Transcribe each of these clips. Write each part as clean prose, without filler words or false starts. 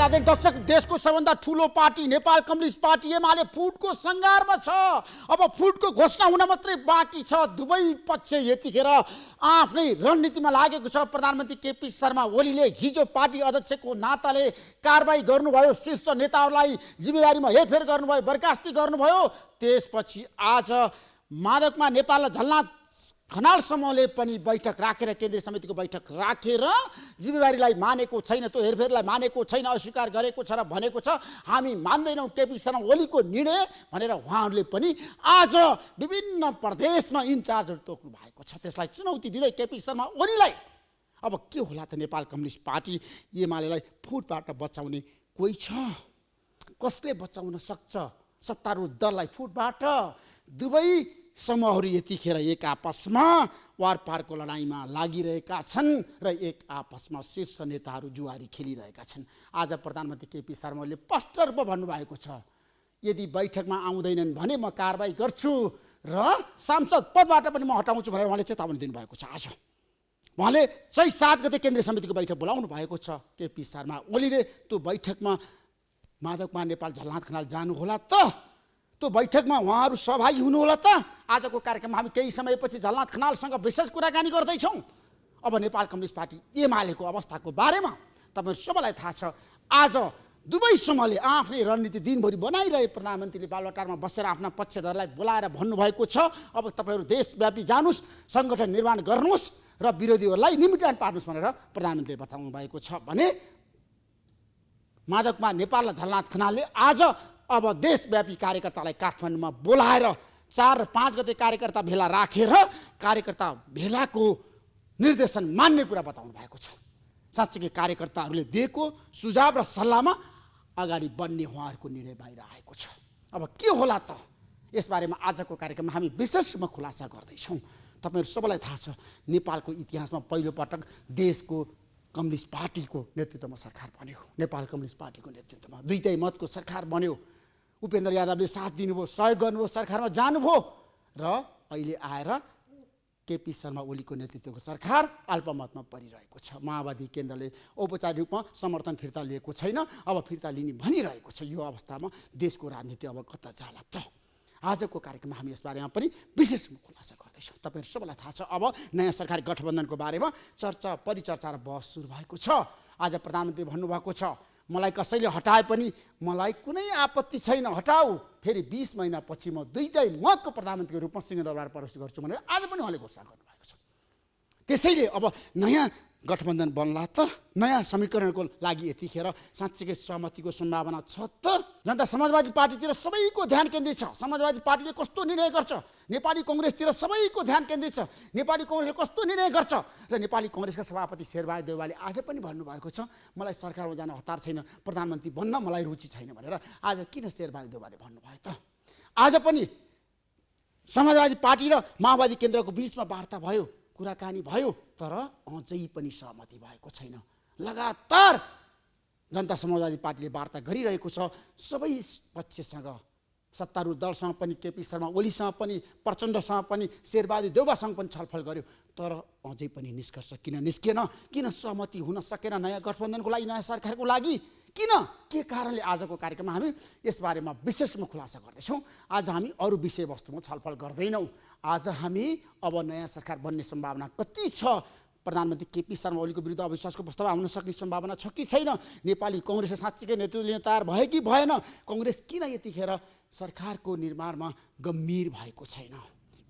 आदरणीय दर्शक, देशको सबभन्दा ठुलो party Nepal communist party UML फुटको सङ्घारमा छ। अब फुटको घोषणा हुन मात्रै बाँकी छ। दुवै पक्ष यतिखेर आफ्नै रणनीतिमा लागेको छ। प्रधानमन्त्री केपी शर्मा ओलीले हिजो पार्टी अध्यक्षको नाताले कारबाही गर्नुभयो, शीर्ष नेताहरूलाई जिम्मेवारीमा हेरफेर गर्नुभयो, बर्खास्ती गर्नुभयो। त्यसपछि आज मादकमा नेपाललाई झल्नाथ खनाल समूहले पनि बैठक राखेर, केन्द्रीय समितिको बैठक राखेर जिम्मेवारीलाई मानेको छैन, त्यो हेरफेरलाई मानेको छैन, अस्वीकार गरेको छ र भनेको छ हामी मान्दैनौँ केपी शर्मा ओलीको निर्णय भनेर उहाँहरूले पनि आज विभिन्न प्रदेशमा इन्चार्जहरू तोक्नु भएको छ। त्यसलाई चुनौती दिँदै केपी शर्मा ओलीलाई अब के होला त नेपाल कम्युनिस्ट पार्टी एमालेलाई फुटबाट बचाउने कोही छ? कसले बचाउन सक्छ सत्तारूढ दललाई फुटबाट? दुवै समूहहरू यतिखेर एक आपसमा वारपारको लडाइँमा लागिरहेका छन् र एक आपसमा शीर्ष नेताहरू जुवारी खेलिरहेका छन्। आज प्रधानमन्त्री केपी शर्मा ओलीले स्पष्ट रूपमा भन्नुभएको छ, यदि बैठकमा आउँदैनन् भने म कारबाही गर्छु र सांसद पदबाट पनि म हटाउँछु भनेर उहाँले चेतावनी दिनुभएको छ। आज उहाँले 6-7 गते केन्द्रीय समितिको बैठक बोलाउनु भएको छ। केपी शर्मा ओलीले त्यो बैठकमा मादकमा नेपाल झलनाथ खनाल जानु होला त? त्यो बैठकमा उहाँहरू सहभागी हुनुहोला त? आजको कार्यक्रममा हामी केही समयपछि झलनाथ खनालसँग विशेष कुराकानी गर्दैछौँ। अब नेपाल कम्युनिस्ट पार्टी एमालेको अवस्थाको बारेमा तपाईँहरू सबैलाई थाहा छ। आज दुवै समूहले आफ्नै रणनीति दिनभरि बनाइरहे। प्रधानमन्त्रीले बालुवाटारमा बसेर आफ्ना पक्षधरलाई बोलाएर भन्नुभएको छ, अब तपाईँहरू देशव्यापी जानुहोस्, सङ्गठन निर्माण गर्नुहोस् र विरोधीहरूलाई निमिटान पार्नुहोस् भनेर प्रधानमन्त्रीले बताउनु भएको छ भने मादकमा नेपाललाई झलनाथ खनालले आज अब देशव्यापी कार्यकर्तालाई काठमाडौँमा बोलाएर 4 र 5 गते कार्यकर्ता भेला राखेर कार्यकर्ता भेलाको निर्देशन मान्ने कुरा बताउनु भएको छ। साँच्चै कार्यकर्ताहरूले दिएको सुझाव र सल्लाहमा अगाडि बढ्ने उहाँहरूको निर्णय बाहिर आएको छ। अब के होला त? यसबारेमा आजको कार्यक्रममा हामी विशेष रूपमा खुलासा गर्दैछौँ। तपाईँहरू सबैलाई थाहा छ, नेपालको इतिहासमा पहिलोपटक देशको कम्युनिस्ट पार्टीको नेतृत्वमा सरकार बन्यो। नेपाल कम्युनिस्ट पार्टीको नेतृत्वमा दुईटै मतको सरकार बन्यो। उपेन्द्र यादवले साथ दिनुभयो, सहयोग गर्नुभयो, सरकारमा जानुभयो र अहिले आएर केपी शर्मा ओलीको नेतृत्वको सरकार अल्पमतमा परिरहेको छ। माओवादी केन्द्रले औपचारिक रूपमा समर्थन फिर्ता लिएको छैन, अब फिर्ता लिने भनिरहेको छ। यो अवस्थामा देशको राजनीति अब कता जाला त? आजको कार्यक्रममा हामी यसबारेमा पनि विशेष खुलासा गर्दैछौँ। तपाईँहरू सबैलाई थाहा छ, अब नयाँ सरकारी गठबन्धनको बारेमा चर्चा परिचर्चा र बहस सुरु भएको छ। आज प्रधानमन्त्री भन्नुभएको छ, मलाई कसैले हटाए पनि मलाई कुनै आपत्ति छैन, हटाऊ, फेरि 20 महिनापछि म दुईटै मतको प्रधानमन्त्रीको रूपमा सिंहदरबार प्रवेश गर्छु भनेर आज पनि उहाँले घोषणा गर्नुभएको छ। त्यसैले अब नयाँ गठबन्धन बन्ला त? नयाँ समीकरणको लागि यतिखेर साँच्चीकै सहमतिको सम्भावना छ त? जनता समाजवादी पार्टीतिर सबैको ध्यान केन्द्रित छ। समाजवादी पार्टीले कस्तो निर्णय गर्छ, नेपाली कङ्ग्रेसतिर सबैको ध्यान केन्द्रित छ। नेपाली कङ्ग्रेसले कस्तो निर्णय गर्छ र नेपाली कङ्ग्रेसका सभापति शेरबहादुर देउवाले आज पनि भन्नुभएको छ, मलाई सरकारमा जान हतार छैन, प्रधानमन्त्री बन्न मलाई रुचि छैन भनेर। आज किन शेरबहादुर देउवाले भन्नुभयो त? आज पनि समाजवादी पार्टी र माओवादी केन्द्रको बिचमा वार्ता भयो, कुराकानी भयो, तर अझै पनि सहमति भएको छैन। लगातार जनता समाजवादी पार्टीले वार्ता गरिरहेको छ सबै पक्षसँग, सत्तारूढ दलसँग पनि, केपी शर्मा ओलीसँग पनि, प्रचण्डसँग पनि, शेरबहादुर देउवासँग पनि छलफल गर्यो, तर अझै पनि निष्कर्ष किन निस्केन? किन सहमति हुन सकेन नयाँ गठबन्धनको लागि, नयाँ सरकारको लागि? किन? के कारणले? आजको कार्यक्रममा हामी यसबारेमा विशेषमा खुलासा गर्दैछौँ। आज हामी अरू विषयवस्तुमा छलफल गर्दैनौँ। आज हामी अब नयाँ सरकार बन्ने सम्भावना कति छ, प्रधानमन्त्री केपी शर्मा ओलीको विरुद्ध अविश्वासको प्रस्ताव आउन सक्ने सम्भावना छ कि छैन, नेपाली कङ्ग्रेसले साँच्चीकै नेतृत्व लिन तयार भयो कि भएन, कङ्ग्रेस किन यतिखेर सरकारको निर्माणमा गम्भीर भएको छैन,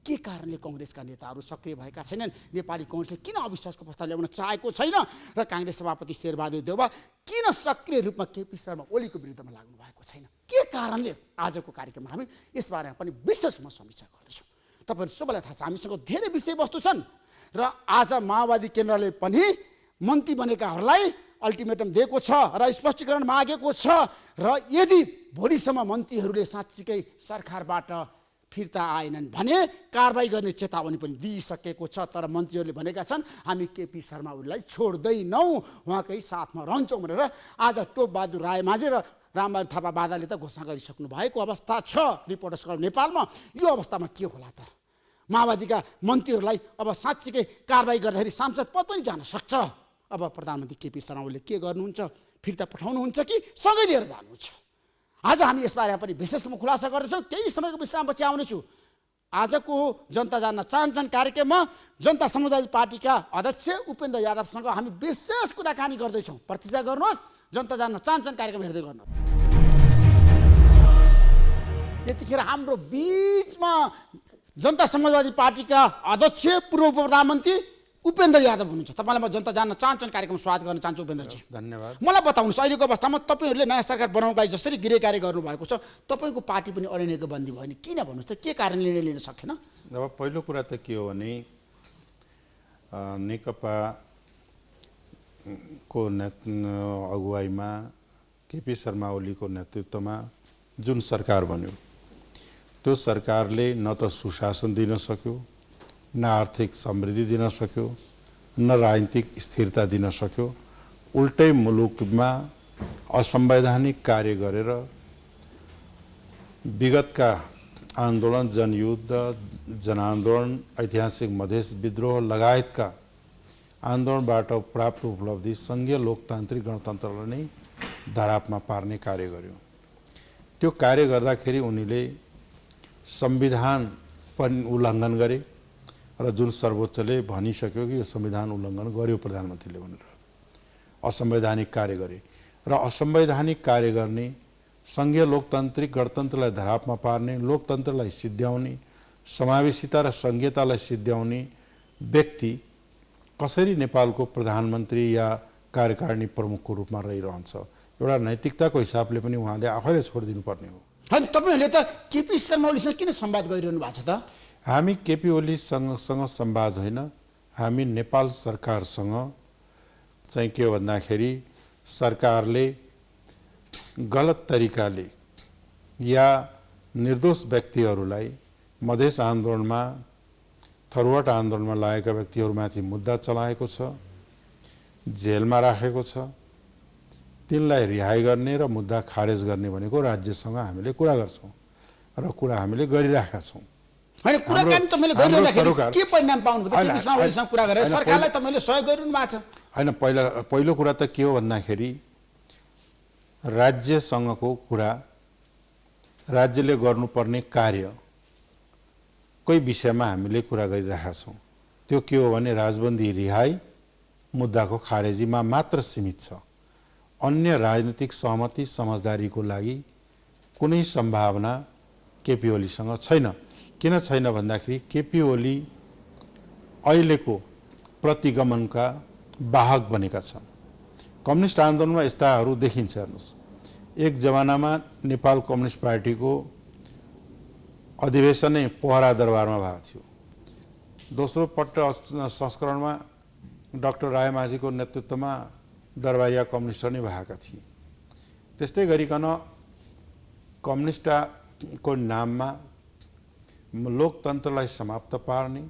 के कारणले कङ्ग्रेसका नेताहरू सक्रिय भएका छैनन्, नेपाली कङ्ग्रेसले किन अविश्वासको प्रस्ताव ल्याउन चाहेको छैन र काङ्ग्रेस सभापति शेरबहादुर देउवा किन सक्रिय रूपमा केपी शर्मा ओलीको विरुद्धमा लाग्नु भएको छैन, के कारणले? आजको कार्यक्रममा हामी यसबारेमा पनि विशेषमा समीक्षा गर्दैछौँ। तपाईँहरू सबैलाई थाहा छ, हामीसँग धेरै विषयवस्तु छन् र आज माओवादी केन्द्रले पनि मन्त्री बनेकाहरूलाई अल्टिमेटम दिएको छ र स्पष्टीकरण मागेको छ र यदि भोलिसम्म मन्त्रीहरूले साँच्चीकै सरकारबाट फिर्ता आएनन् भने कारबाही गर्ने चेतावनी पनि दिइसकेको छ। तर मन्त्रीहरूले भनेका छन् हामी केपी शर्मा ओलीलाई छोड्दैनौँ, उहाँकै साथमा रहन्छौँ भनेर आज टोपबहादुर रायमाझी र रामबहादुर थापा बादाले त घोषणा गरिसक्नु भएको अवस्था छ रिपोर्टर्स क्लब नेपालमा। यो अवस्थामा के होला त? माओवादीका मन्त्रीहरूलाई अब साँच्चीकै कारबाही गर्दाखेरि सांसद पद पनि जान सक्छ। अब प्रधानमन्त्री केपी शर्मा ओलीले के गर्नुहुन्छ? फिर्ता पठाउनुहुन्छ कि सँगै लिएर जानुहुन्छ? आज हामी यसबारेमा पनि विशेष रूपमा खुलासा गर्दैछौँ। केही समयको विश्रामपछि आउनेछु। आजको जनता जान्न चाहन्छन् कार्यक्रममा जनता समाजवादी पार्टीका अध्यक्ष उपेन्द्र यादवसँग हामी विशेष कुराकानी गर्दैछौँ। प्रतीक्षा गर्नुहोस्। जनता जान्न चाहन्छन् कार्यक्रम हेर्दै गर्नुहोस्। यतिखेर हाम्रो बीचमा जनता समाजवादी पार्टीका अध्यक्ष पूर्व प्रधानमन्त्री उपेन्द्र यादव हुनुहुन्छ। तपाईँलाई म जनता जान्न चाहन्छन् कार्यक्रम स्वागत गर्न चाहन्छु। उपेन्द्रजी, धन्यवाद। मलाई बताउनुहोस्, अहिलेको अवस्थामा तपाईँहरूले नयाँ सरकार बनाउनको लागि जसरी गृह कार्य गर्नुभएको छ, तपाईँको पार्टी पनि अरण्यको बन्दी भयो नि, किन भन्नुहोस् त? के कारण निर्णय लिन सकेन? अब पहिलो कुरा त के हो भने नेकपा को अगुवाईमा केपी शर्मा ओलीको नेतृत्वमा जुन सरकार बन्यो, त्यो सरकारले न त सुशासन दिन सक्यो, न आर्थिक समृद्धि दिन सक्यो, न राजनीतिक स्थिरता दिन सक्यो। उल्टै मुलुकमा असंवैधानिक कार्य गरेर विगतका आन्दोलन, जनयुद्ध, जनआन्दोलन, ऐतिहासिक मधेस विद्रोह लगायतका आन्दोलनबाट प्राप्त उपलब्धि सङ्घीय लोकतान्त्रिक गणतन्त्रलाई नै धरापमा पार्ने कार्य गर्यो। त्यो कार्य गर्दाखेरि उनीले संविधान पनि उल्लङ्घन गरे र जुन सर्वोच्चले भनिसक्यो कि यो संविधान उल्लङ्घन गर्यो प्रधानमन्त्रीले भनेर असंवैधानिक कार्य गरे। र असंवैधानिक कार्य गर्ने, सङ्घीय लोकतान्त्रिक गणतन्त्रलाई धरापमा पार्ने, लोकतन्त्रलाई सिद्ध्याउने, समावेशिता र सङ्घीयतालाई सिद्ध्याउने व्यक्ति कसरी नेपालको प्रधानमन्त्री या कार्यकारिणी प्रमुखको रूपमा रहिरहन्छ? एउटा नैतिकताको हिसाबले पनि उहाँले आफैले छोडिदिनु पर्ने हो। होइन, तपाईँहरूले त केपी शर्मा ओलीसँग किन संवाद गरिरहनु भएको छ त? हामी केपी ओलीसँग संवाद होइन, हामी नेपाल सरकारसँग चाहिँ के भन्दाखेरि सरकारले गलत तरिकाले या निर्दोष व्यक्तिहरूलाई मधेस आन्दोलनमा, थरुवाट आन्दोलनमा लागेका व्यक्तिहरूमाथि मुद्दा चलाएको छ, जेलमा राखेको छ, तिनलाई रिहाई गर्ने र मुद्दा खारेज गर्ने भनेको राज्यसँग हामीले कुरा गर्छौँ र कुरा हामीले गरिराखेका छौँ। होइन, कुराकानी तपाईँले गरिरहँदाखेरि के परिणाम पाउनुभयो? केपी शर्मा ओलीसँग कुरा गरेर सरकारलाई तपाईँले सहयोग गरिरहनु भएको छ? होइन, पहिलो कुरा त के हो भन्दाखेरि राज्यसँगको कुरा, राज्यले गर्नुपर्ने कार्य कोही विषयमा हामीले कुरा गरिरहेका छौँ। त्यो के हो भने राजबन्दी रिहाई, मुद्दाको खारेजीमा मात्र सीमित छ। अन्य राजनीतिक सहमति, समझदारीको लागि कुनै सम्भावना केपी ओलीसँग छैन। किन छैन भन्दाखेरि केपी ओली अहिलेको प्रतिगमनका वाहक बनेका छन्। कम्युनिस्ट आन्दोलनमा यस्ताहरू देखिन्छ। हेर्नुहोस्, एक जमानामा नेपाल कम्युनिस्ट पार्टीको अधिवेशनै पोहरा दरबारमा भएको थियो। दोस्रो पल्ट संस्करणमा डाक्टर रायमाझीको नेतृत्वमा दरबारिया कम्युनिस्ट नै भएका थिए। त्यस्तै गरिकन कम्युनिस्टको नाममा लोकतन्त्रलाई समाप्त पार्ने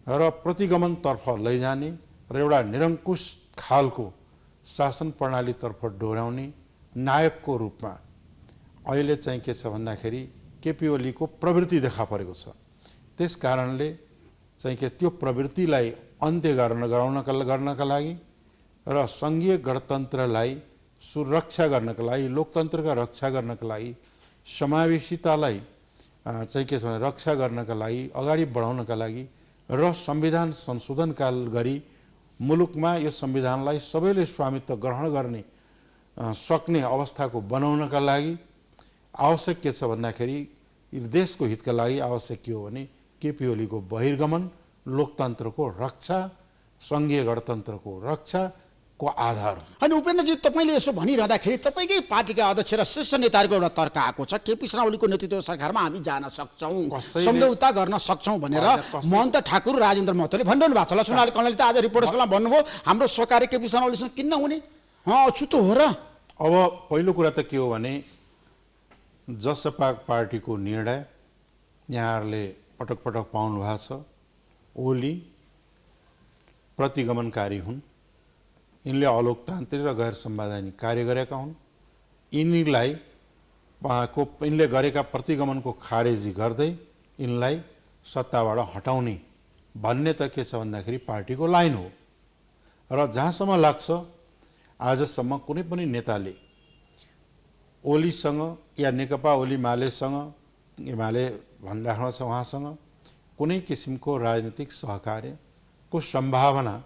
र प्रतिगमनतर्फ लैजाने र एउटा निरङ्कुश खालको शासन प्रणालीतर्फ डोर्याउने नायकको रूपमा अहिले चाहिँ के छ भन्दाखेरि केपी ओलीको प्रवृत्ति देखा परेको छ। त्यस कारणले चाहिँ के त्यो प्रवृत्तिलाई अन्त्य गर्नका लागि र सङ्घीय गणतन्त्रलाई सुरक्षा गर्नका लागि, लोकतन्त्रका रक्षा गर्नका लागि, समावेशितालाई चाहिँ के छ भने रक्षा गर्नका लागि, अगाडि बढाउनका लागि र संविधान संशोधनका गरी मुलुकमा यो संविधानलाई सबैले स्वामित्व ग्रहण गर्ने सक्ने अवस्थाको बनाउनका लागि आवश्यक के छ भन्दाखेरि देशको हितका लागि आवश्यक के हो भने केपी ओलीको बहिर्गमन, लोकतन्त्रको रक्षा, सङ्घीय गणतन्त्रको रक्षाको आधार। अनि उपेन्द्रजी, तपाईँले यसो भनिरहँदाखेरि तपाईँकै पार्टीका अध्यक्ष र शीर्ष नेताहरूको एउटा तर्क आएको छ, केपी शर्मा ओलीको नेतृत्व सरकारमा हामी जान सक्छौँ, सम्झौता गर्न सक्छौँ भनेर महन्त ठाकुर, राजेन्द्र महतोले भनिरहनु भएको छ। लक्ष्मण कणेलले त आज रिपोर्टर्सकोमा भन्नुभयो हाम्रो सहकारी केपी शर्मा ओलीसँग किन नहुने? अछुतो हो र? अब पहिलो कुरा त के हो भने जसपा पार्टीको निर्णय यहाँहरूले पटक पटक पाउनु भएको छ। ओली प्रतिगमनकारी हुन्, यिनले अलोकतान्त्रिक र गैर संवैधानिक कार्य गरेका हुन्। यिनले गरेका प्रतिगमनको खारेजी गर्दै यिनलाई सत्ताबाट हटाउने भन्ने त के छ भन्दाखेरि पार्टीको लाइन हो। र जहाँसम्म लाग्छ आजसम्म कुनै पनि नेताले ओलीसँग या नेकपा ओली मालेसँग, एमाले भनिराख्नु छ उहाँसँग कुनै किसिमको राजनीतिक सहकार्यको सम्भावना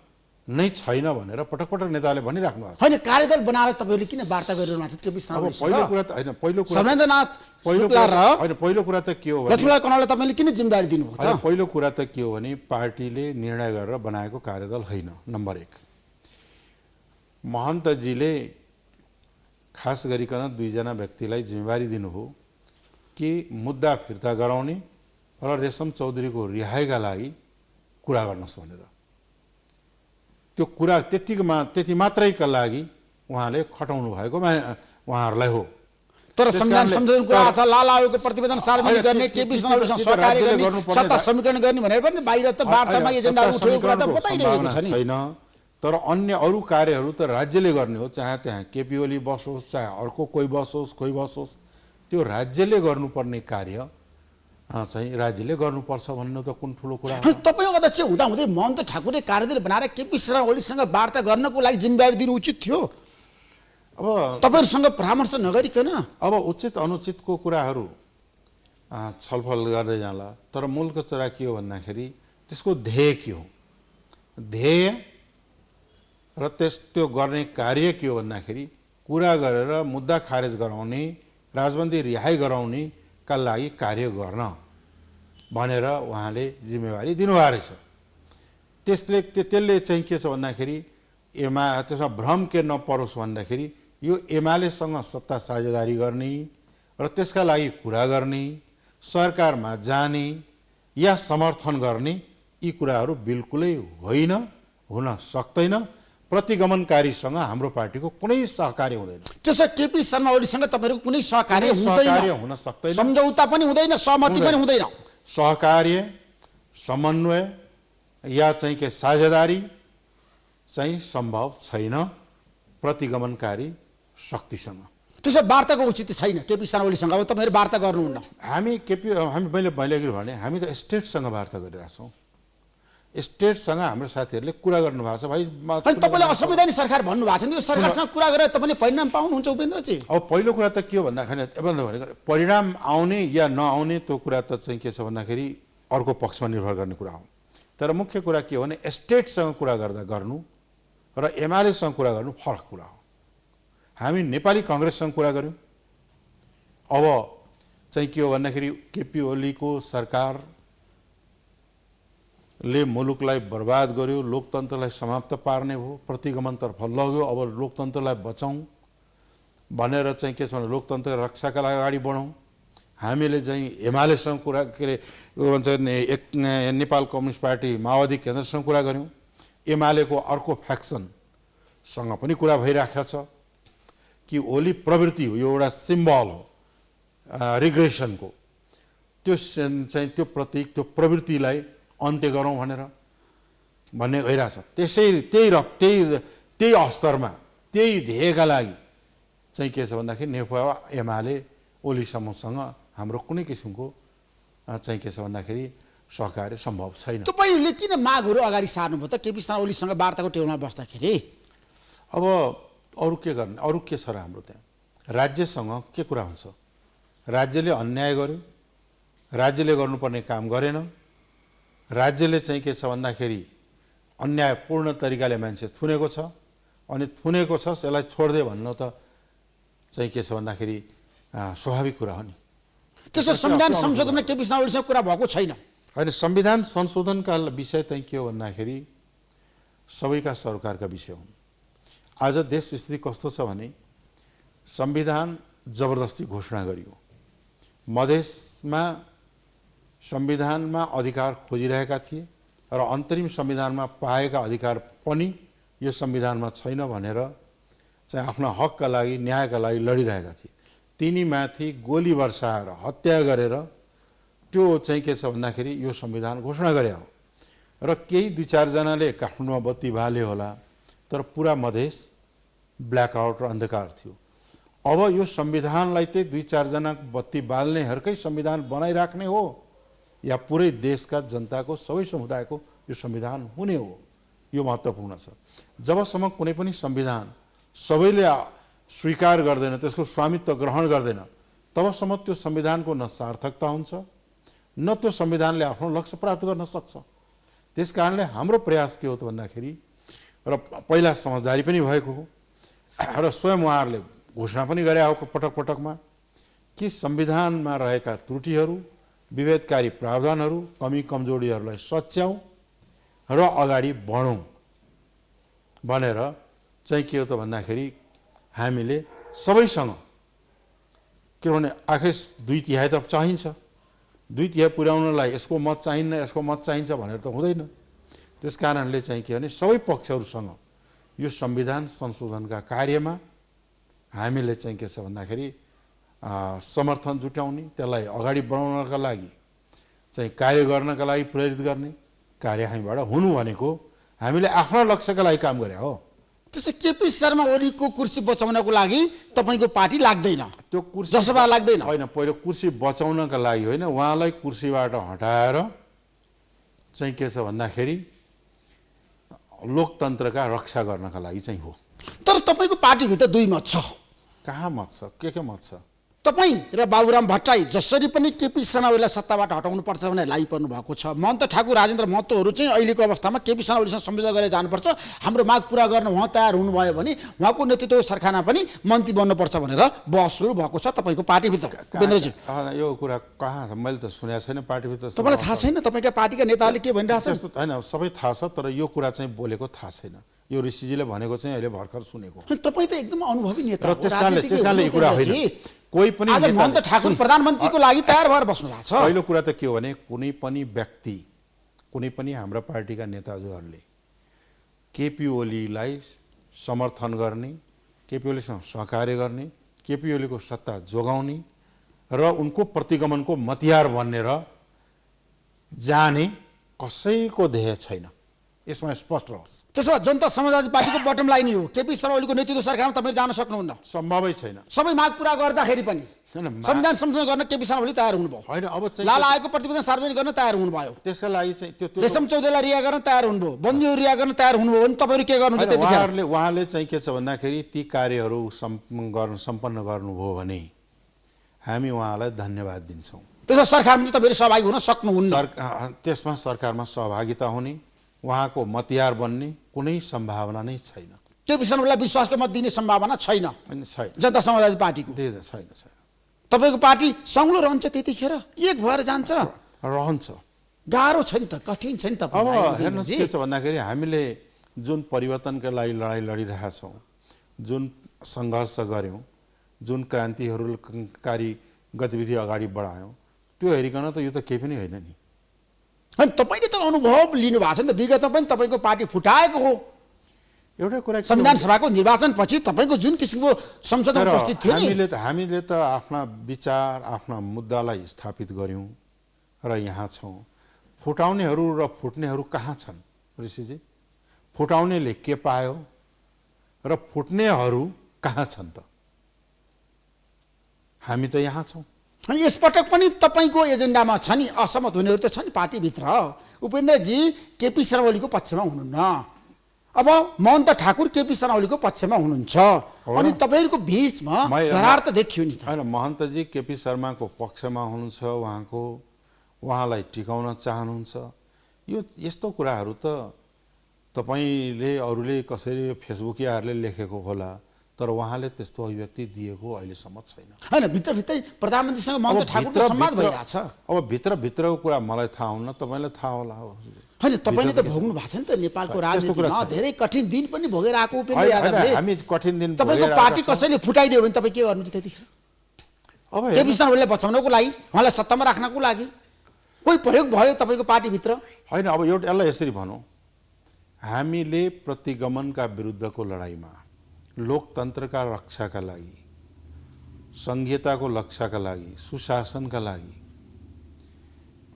नै छैन भनेर पटक पटक नेताले भनिराख्नु भएको छ। होइन, कार्यदल बनाएर तपाईँहरूले किन वार्ता गरिरहनु भएको छ केपी शर्मा अब ओलीसँग? पहिलो कुरा त होइन, समेन्द्रनाथ शुक्ला र पहिलो कुरा त के हो भने लक्ष्मीलाल कणवाललाई तपाईँले किन जिम्मेवारी दिनुभयो त? पहिलो कुरा त के हो भने पार्टीले निर्णय गरेर बनाएको कार्यदल होइन। नम्बर 1, महन्तजीले खास गरिकन दुईजना व्यक्तिलाई जिम्मेवारी दिनुभयो कि मुद्दा फिर्ता गराउने र रेशम चौधरीको रिहाइका लागि कुरा गर्नुहोस् भनेर। त्यो कुरा त्यति मात्रैका लागि उहाँले खटाउनु भएको उहाँहरूलाई हो। तर संविधान संशोधनको आछ, लाल आयोगको प्रतिवेदन सार्वजनिक गर्ने, केपी शर्मा ओलीसँग सहकार्य गर्ने, सत्ता समीकरण गर्ने भनेर पनि बाहिर त वार्तामा एजेन्डा उठेको कुरा त बताइरहेको छ नि। छैन, तर अन्य अरू कार्यहरू त राज्यले गर्ने हो। चाहे त्यहाँ केपी ओली बसोस्, चाहे अर्को कोही बसोस्, त्यो राज्यले गर्नुपर्ने कार्य चाहिँ राज्यले गर्नुपर्छ भन्नु त कुन ठुलो कुरा हो? तपाईँ अध्यक्ष हुँदाहुँदै महन्त ठाकुरले कार्यदल बनाएर केपी शर्मा ओलीसँग वार्ता गर्नको लागि जिम्मेवारी दिनु उचित थियो। अब तपाईँहरूसँग परामर्श नगरिकन अब उचित अनुचितको कुराहरू छलफल गर्दै जाला, तर मूलको कुरा के हो भन्दाखेरि त्यसको ध्येय के हो, ध्येय र त्यो गर्ने कार्य के हो भन्दाखेरि कुरा गरेर मुद्दा खारेज गराउने, राजबन्दी रिहाई गराउनेका लागि कार्य गर्न भनेर उहाँले जिम्मेवारी दिनुभएको रहेछ। त्यसले चाहिँ के छ भन्दाखेरि त्यसमा भ्रम के नपरोस् भन्दाखेरि यो एमालेसँग सत्ता साझेदारी गर्ने र त्यसका लागि कुरा गर्ने, सरकारमा जाने या समर्थन गर्ने, यी कुराहरू बिल्कुलै होइन, हुन सक्दैन। प्रतिगमनकारीसँग हाम्रो पार्टीको कुनै सहकार्य हुँदैन। त्यसो केपी शर्मा ओलीसँग तपाईँहरूको कुनै सहकार्य हुन सक्दैन, सम्झौता पनि हुँदैन, सहमति पनि हुँदैन। सहकार्य, समन्वय या चाहिँ के साझेदारी चाहिँ सम्भव छैन प्रतिगमनकारी शक्तिसँग। त्यसो वार्ताको उचित छैन केपी शर्मा ओलीसँग। अब तपाईँहरू वार्ता गर्नुहुन्न। हामी मैले अघि भने हामी त स्टेटसँग वार्ता गरिरहेछौँ। स्टेटसँग हाम्रो साथीहरूले कुरा गर्नुभएको छ। भाइ तपाईँले असंवैधानिक सरकार भन्नुभएको छ नि, यो सरकारसँग कुरा गरेर तपाईँले परिणाम पाउनुहुन्छ उपेन्द्रजी? अब पहिलो कुरा त के हो भन्दाखेरि परिणाम आउने या नआउने त्यो कुरा त चाहिँ के छ भन्दाखेरि अर्को पक्षमा निर्भर गर्ने कुरा हो। तर मुख्य कुरा के हो भने स्टेटसँग कुरा गर्नु र एमालेसँग कुरा गर्नु फरक कुरा हो। हामी नेपाली काङ्ग्रेससँग कुरा गऱ्यौँ। अब चाहिँ के हो भन्दाखेरि केपी ओलीको सरकारले मुलुकलाई बर्बाद गर्यो, लोकतन्त्रलाई समाप्त पार्ने भयो, प्रतिगमनतर्फ लग्यो। अब लोकतन्त्रलाई बचाउँ भनेर चाहिँ के छ भने लोकतन्त्र रक्षाका लागि अगाडि बढौँ। हामीले चाहिँ एमालेसँग कुरा के अरे भन्छ नेपाल कम्युनिस्ट पार्टी माओवादी केन्द्रसँग कुरा गऱ्यौँ। एमालेको अर्को फ्याक्सनसँग पनि कुरा भइराखेको छ कि ओली प्रवृत्ति हो, यो एउटा सिम्बल हो रिग्रेसनको, त्यो चाहिँ त्यो प्रतीक, त्यो प्रवृत्तिलाई अन्त्य गरौँ भनेर भन्ने गइरहेछ। त्यही स्तरमा त्यही ध्येयका लागि चाहिँ के छ भन्दाखेरि नेकपा एमाले ओली समूहसँग हाम्रो कुनै किसिमको चाहिँ के छ भन्दाखेरि सहकार्य सम्भव छैन। तपाईँहरूले किन मागहरू अगाडि सार्नुभयो त केपी शर्मा ओलीसँग वार्ताको टेबलमा बस्दाखेरि? अब अरू के गर्ने, अरू के छ र हाम्रो त्यहाँ? राज्यसँग के कुरा हुन्छ? राज्यले अन्याय गर्यो, राज्यले गर्नुपर्ने काम गरेन, राज्यले चाहिँ के छ भन्दाखेरि अन्यायपूर्ण तरिकाले मान्छे थुनेको छ, अनि थुनेको छ यसलाई छोड्दे भन्नु त चाहिँ के छ भन्दाखेरि स्वाभाविक कुरा हो नि। त्यसो संविधान संशोधनमा केपी शर्मा ओलीसँग कुरा भएको छैन? होइन, संविधान संशोधनका विषय चाहिँ के हो भन्दाखेरि सबैका सरकारका विषय हुन्। आज देश स्थिति कस्तो छ भने संविधान जबरजस्ती घोषणा गरियो, मधेसमा संविधानमा अधिकार खोजिरहेका थिए र अन्तरिम संविधानमा पाएका अधिकार पनि यो संविधानमा छैन भनेर चाहिँ आफ्ना हकका लागि, न्यायका लागि लडिरहेका थिए। तिनीमाथि गोली वर्षाएर हत्या गरेर त्यो चाहिँ के छ भन्दाखेरि यो संविधान घोषणा गरे हो र केही 2-4 जनाले काठमाडौँमा बत्ती बाले होला, तर पुरा मधेस ब्ल्याकआउट र अन्धकार थियो। अब यो संविधानलाई चाहिँ 2-4 जना बत्ती बाल्नेहरूकै संविधान बनाइराख्ने हो या पुरै देशका जनताको, सबै समुदायको यो संविधान हुने हो? यो महत्त्वपूर्ण छ। जबसम्म कुनै पनि संविधान सबैले स्वीकार गर्दैन, त्यसको स्वामित्व ग्रहण गर्दैन, तबसम्म त्यो संविधानको न सार्थकता हुन्छ न त्यो संविधानले आफ्नो लक्ष्य प्राप्त गर्न सक्छ। त्यस कारणले हाम्रो प्रयास के हो त भन्दाखेरि, र पहिला समझदारी पनि भएको हो र स्वयं उहाँहरूले घोषणा पनि गरे हो पटक पटकमा कि संविधानमा रहेका त्रुटिहरू, विभेदकारी प्रावधानहरू, कमी कमजोरीहरूलाई सच्याउँ र अगाडि बढौँ भनेर चाहिँ के हो त भन्दाखेरि हामीले सबैसँग, किनभने आखिर 2/3 त चाहिन्छ, 2/3 पुर्याउनलाई यसको मत चाहिन्न, यसको मत चाहिन्छ भनेर त हुँदैन। त्यस कारणले चाहिँ के भने सबै पक्षहरूसँग यो संविधान संशोधनका कार्यमा हामीले चाहिँ के छ भन्दाखेरि समर्थन जुटाउने, त्यसलाई अगाडि बढाउनका लागि चाहिँ कार्य गर्नका लागि प्रेरित गर्ने कार्य हामीबाट हुनु भनेको हामीले आफ्नो लक्ष्यका लागि काम गरे हो। त्यसो केपी शर्मा ओलीको कुर्सी बचाउनको लागि तपाईँको पार्टी लाग्दैन, त्यो कुर्सी जसोभा लाग्दैन होइन, पहिलो कुर्सी बचाउनका लागि होइन, उहाँलाई कुर्सीबाट हटाएर चाहिँ के छ भन्दाखेरि लोकतन्त्रका रक्षा गर्नका लागि चाहिँ हो। तर तपाईँको पार्टीभित्र 2 मत छ। कहाँ मत छ? के मत छ? तपाईँ र बाबुराम भट्टराई जसरी पनि केपी शर्मा ओलीलाई सत्ताबाट हटाउनुपर्छ भनेर लागिपर्नु भएको छ। महन्त ठाकुर, राजेन्द्र महतोहरू चाहिँ अहिलेको अवस्थामा केपी शर्मा ओलीसँग सम्झौता गरेर जानुपर्छ, हाम्रो माग पुरा गर्न उहाँ तयार हुनुभयो भने उहाँको नेतृत्व सरकारमा पनि मन्त्री बन्नुपर्छ भनेर बहस सुरु भएको छ तपाईँको पार्टीभित्र। उपेन्द्रजी, यो कुरा कहाँ छ? मैले त सुनेको छैन पार्टीभित्र। तपाईँलाई थाहा छैन तपाईँका पार्टीका नेताहरूले के भनिरहेछ? होइन, सबै थाहा छ, तर यो कुरा चाहिँ बोलेको थाहा छैन। यो ऋषिजीले भनेको चाहिँ अहिले भर्खर सुनेको। तपाईँ त एकदम अनुभवी नेता र त्यसकारणले यो कुरा होइन। कोही पनि आज महन्त ठाकुर प्रधानमन्त्रीको लागि तयार भएर बस्नु भएको छ। पहिलो कुरा त के हो भने कुनै पनि व्यक्ति, कुनै पनि हाम्रा पार्टीका नेताहरूले केपी ओलीलाई समर्थन गर्ने, केपी ओलीसँग सहकार्य गर्ने, केपी ओलीको सत्ता जोगाउने र उनको प्रतिगमनको मतियार बनेर जाने कसैको ध्येय छैन। यसमा स्पष्ट होस्। त्यसो भए जनता समाजवादी पार्टीको बटम लाइन हो, केपी शर्मा ओलीको नेतृत्व सरकारमा तपाईँ जान सक्नुहुन्न। सम्भवै छैन। सबै माग पुरा गर्दाखेरि पनि संविधान संशोधन गर्न केपी शर्मा ओली तयार हुनुभयो। होइन, अब चाहिँ लाल आयोगको प्रतिवेदन सार्वजनिक गर्न तयार हुनुभयो। त्यसका लागि चाहिँ त्यो रेशम चौधरीलाई रिहा गर्न तयार हुनुभयो, बन्दीहरू रिहा गर्न तयार हुनुभयो भने तपाईँहरू के गर्नुहुन्छ त्यतिखेर? उहाँले चाहिँ के छ भन्दाखेरि ती कार्यहरू सम्पन्न गर्नुभयो भने हामी उहाँलाई धन्यवाद दिन्छौँ। त्यसमा सरकारमा चाहिँ तपाईँहरू सहभागी हुन सक्नुहुन्न। त्यसमा सरकारमा सहभागिता हुने, उहाँको मतियार बन्ने कुनै सम्भावना नै छैन। केपी शर्मा ओलीलाई विश्वासको मत दिने सम्भावना छैन छैन जनता समाजवादी पार्टीको। छैन। तपाईँको पार्टी सङ्लो रहन्छ त्यतिखेर, एक भएर जान्छ, रहन्छ। गाह्रो छ नि त, कठिन छ नि त। अब हेर्नुहोस् के छ भन्दाखेरि हामीले जुन परिवर्तनका लागि लडाइँ लडिरहेका छौँ, जुन सङ्घर्ष गऱ्यौँ, जुन क्रान्तिकारी गतिविधि अगाडि बढायौँ, त्यो हेरिकन त यो त केही पनि होइन नि। अनि तपाईँले त अनुभव लिनुभएको छ नि त, विगतमा पनि तपाईँको पार्टी फुटाएको हो। एउटा कुरा संविधान सभाको निर्वाचनपछि तपाईँको जुन किसिमको संसदमा उपस्थित थियो नि, हामीले त आफ्ना विचार, आफ्ना मुद्दालाई स्थापित गऱ्यौँ र यहाँ छौँ। फुटाउनेहरू र फुट्नेहरू कहाँ छन् ऋषिजी? फुटाउनेले के पायो र फुट्नेहरू कहाँ छन् त? हामी त यहाँ छौँ। अनि यसपटक पनि तपाईँको एजेन्डामा छ नि, असहमत हुनेहरू त छ नि पार्टीभित्र। उपेन्द्रजी केपी शर्मा ओलीको पक्षमा हुनुहुन्न, अब महन्त ठाकुर केपी शर्मा ओलीको पक्षमा हुनुहुन्छ, अनि तपाईँहरूको बिचमा दरार त देखियो नि। होइन, महन्तजी केपी शर्माको पक्षमा हुनुहुन्छ, उहाँलाई टिकाउन चाहनुहुन्छ। यो यस्तो कुराहरू त तपाईँले अरूले कसरी फेसबुकियाहरूले लेखेको होला, तर उहाँले त्यस्तो अभिव्यक्ति दिएको अहिलेसम्म छैन। होइन, भित्रभित्रै प्रधानमन्त्रीसँग महन्त ठाकुरको संवाद भइरहेछ। अब भित्रभित्रको कुरा मलाई थाहा हुन्न, तपाईँलाई थाहा होला। होइन, तपाईँले त भोग्नु भएको छ नि त नेपालको राजनीतिमा, धेरै कठिन दिन पनि भोगेर आएको उपेन्द्र यादवले। हामी कठिन दिन तपाईँको पार्टी कसैले फुटाइदियो भने तपाईँ के गर्नुहुन्छ त्यतिखेर? अब केपी शर्मा ओलीलाई बचाउनको लागि, उहाँलाई सत्तामा राख्नको लागि कोही प्रयोग भयो तपाईँको पार्टीभित्र? होइन, अब एउटा यसलाई यसरी भनौँ, हामीले प्रतिगमनका विरुद्धको लडाइँमा, लोकतन्त्रका रक्षाका लागि, संघीयताको रक्षाका लागि, सुशासनका लागि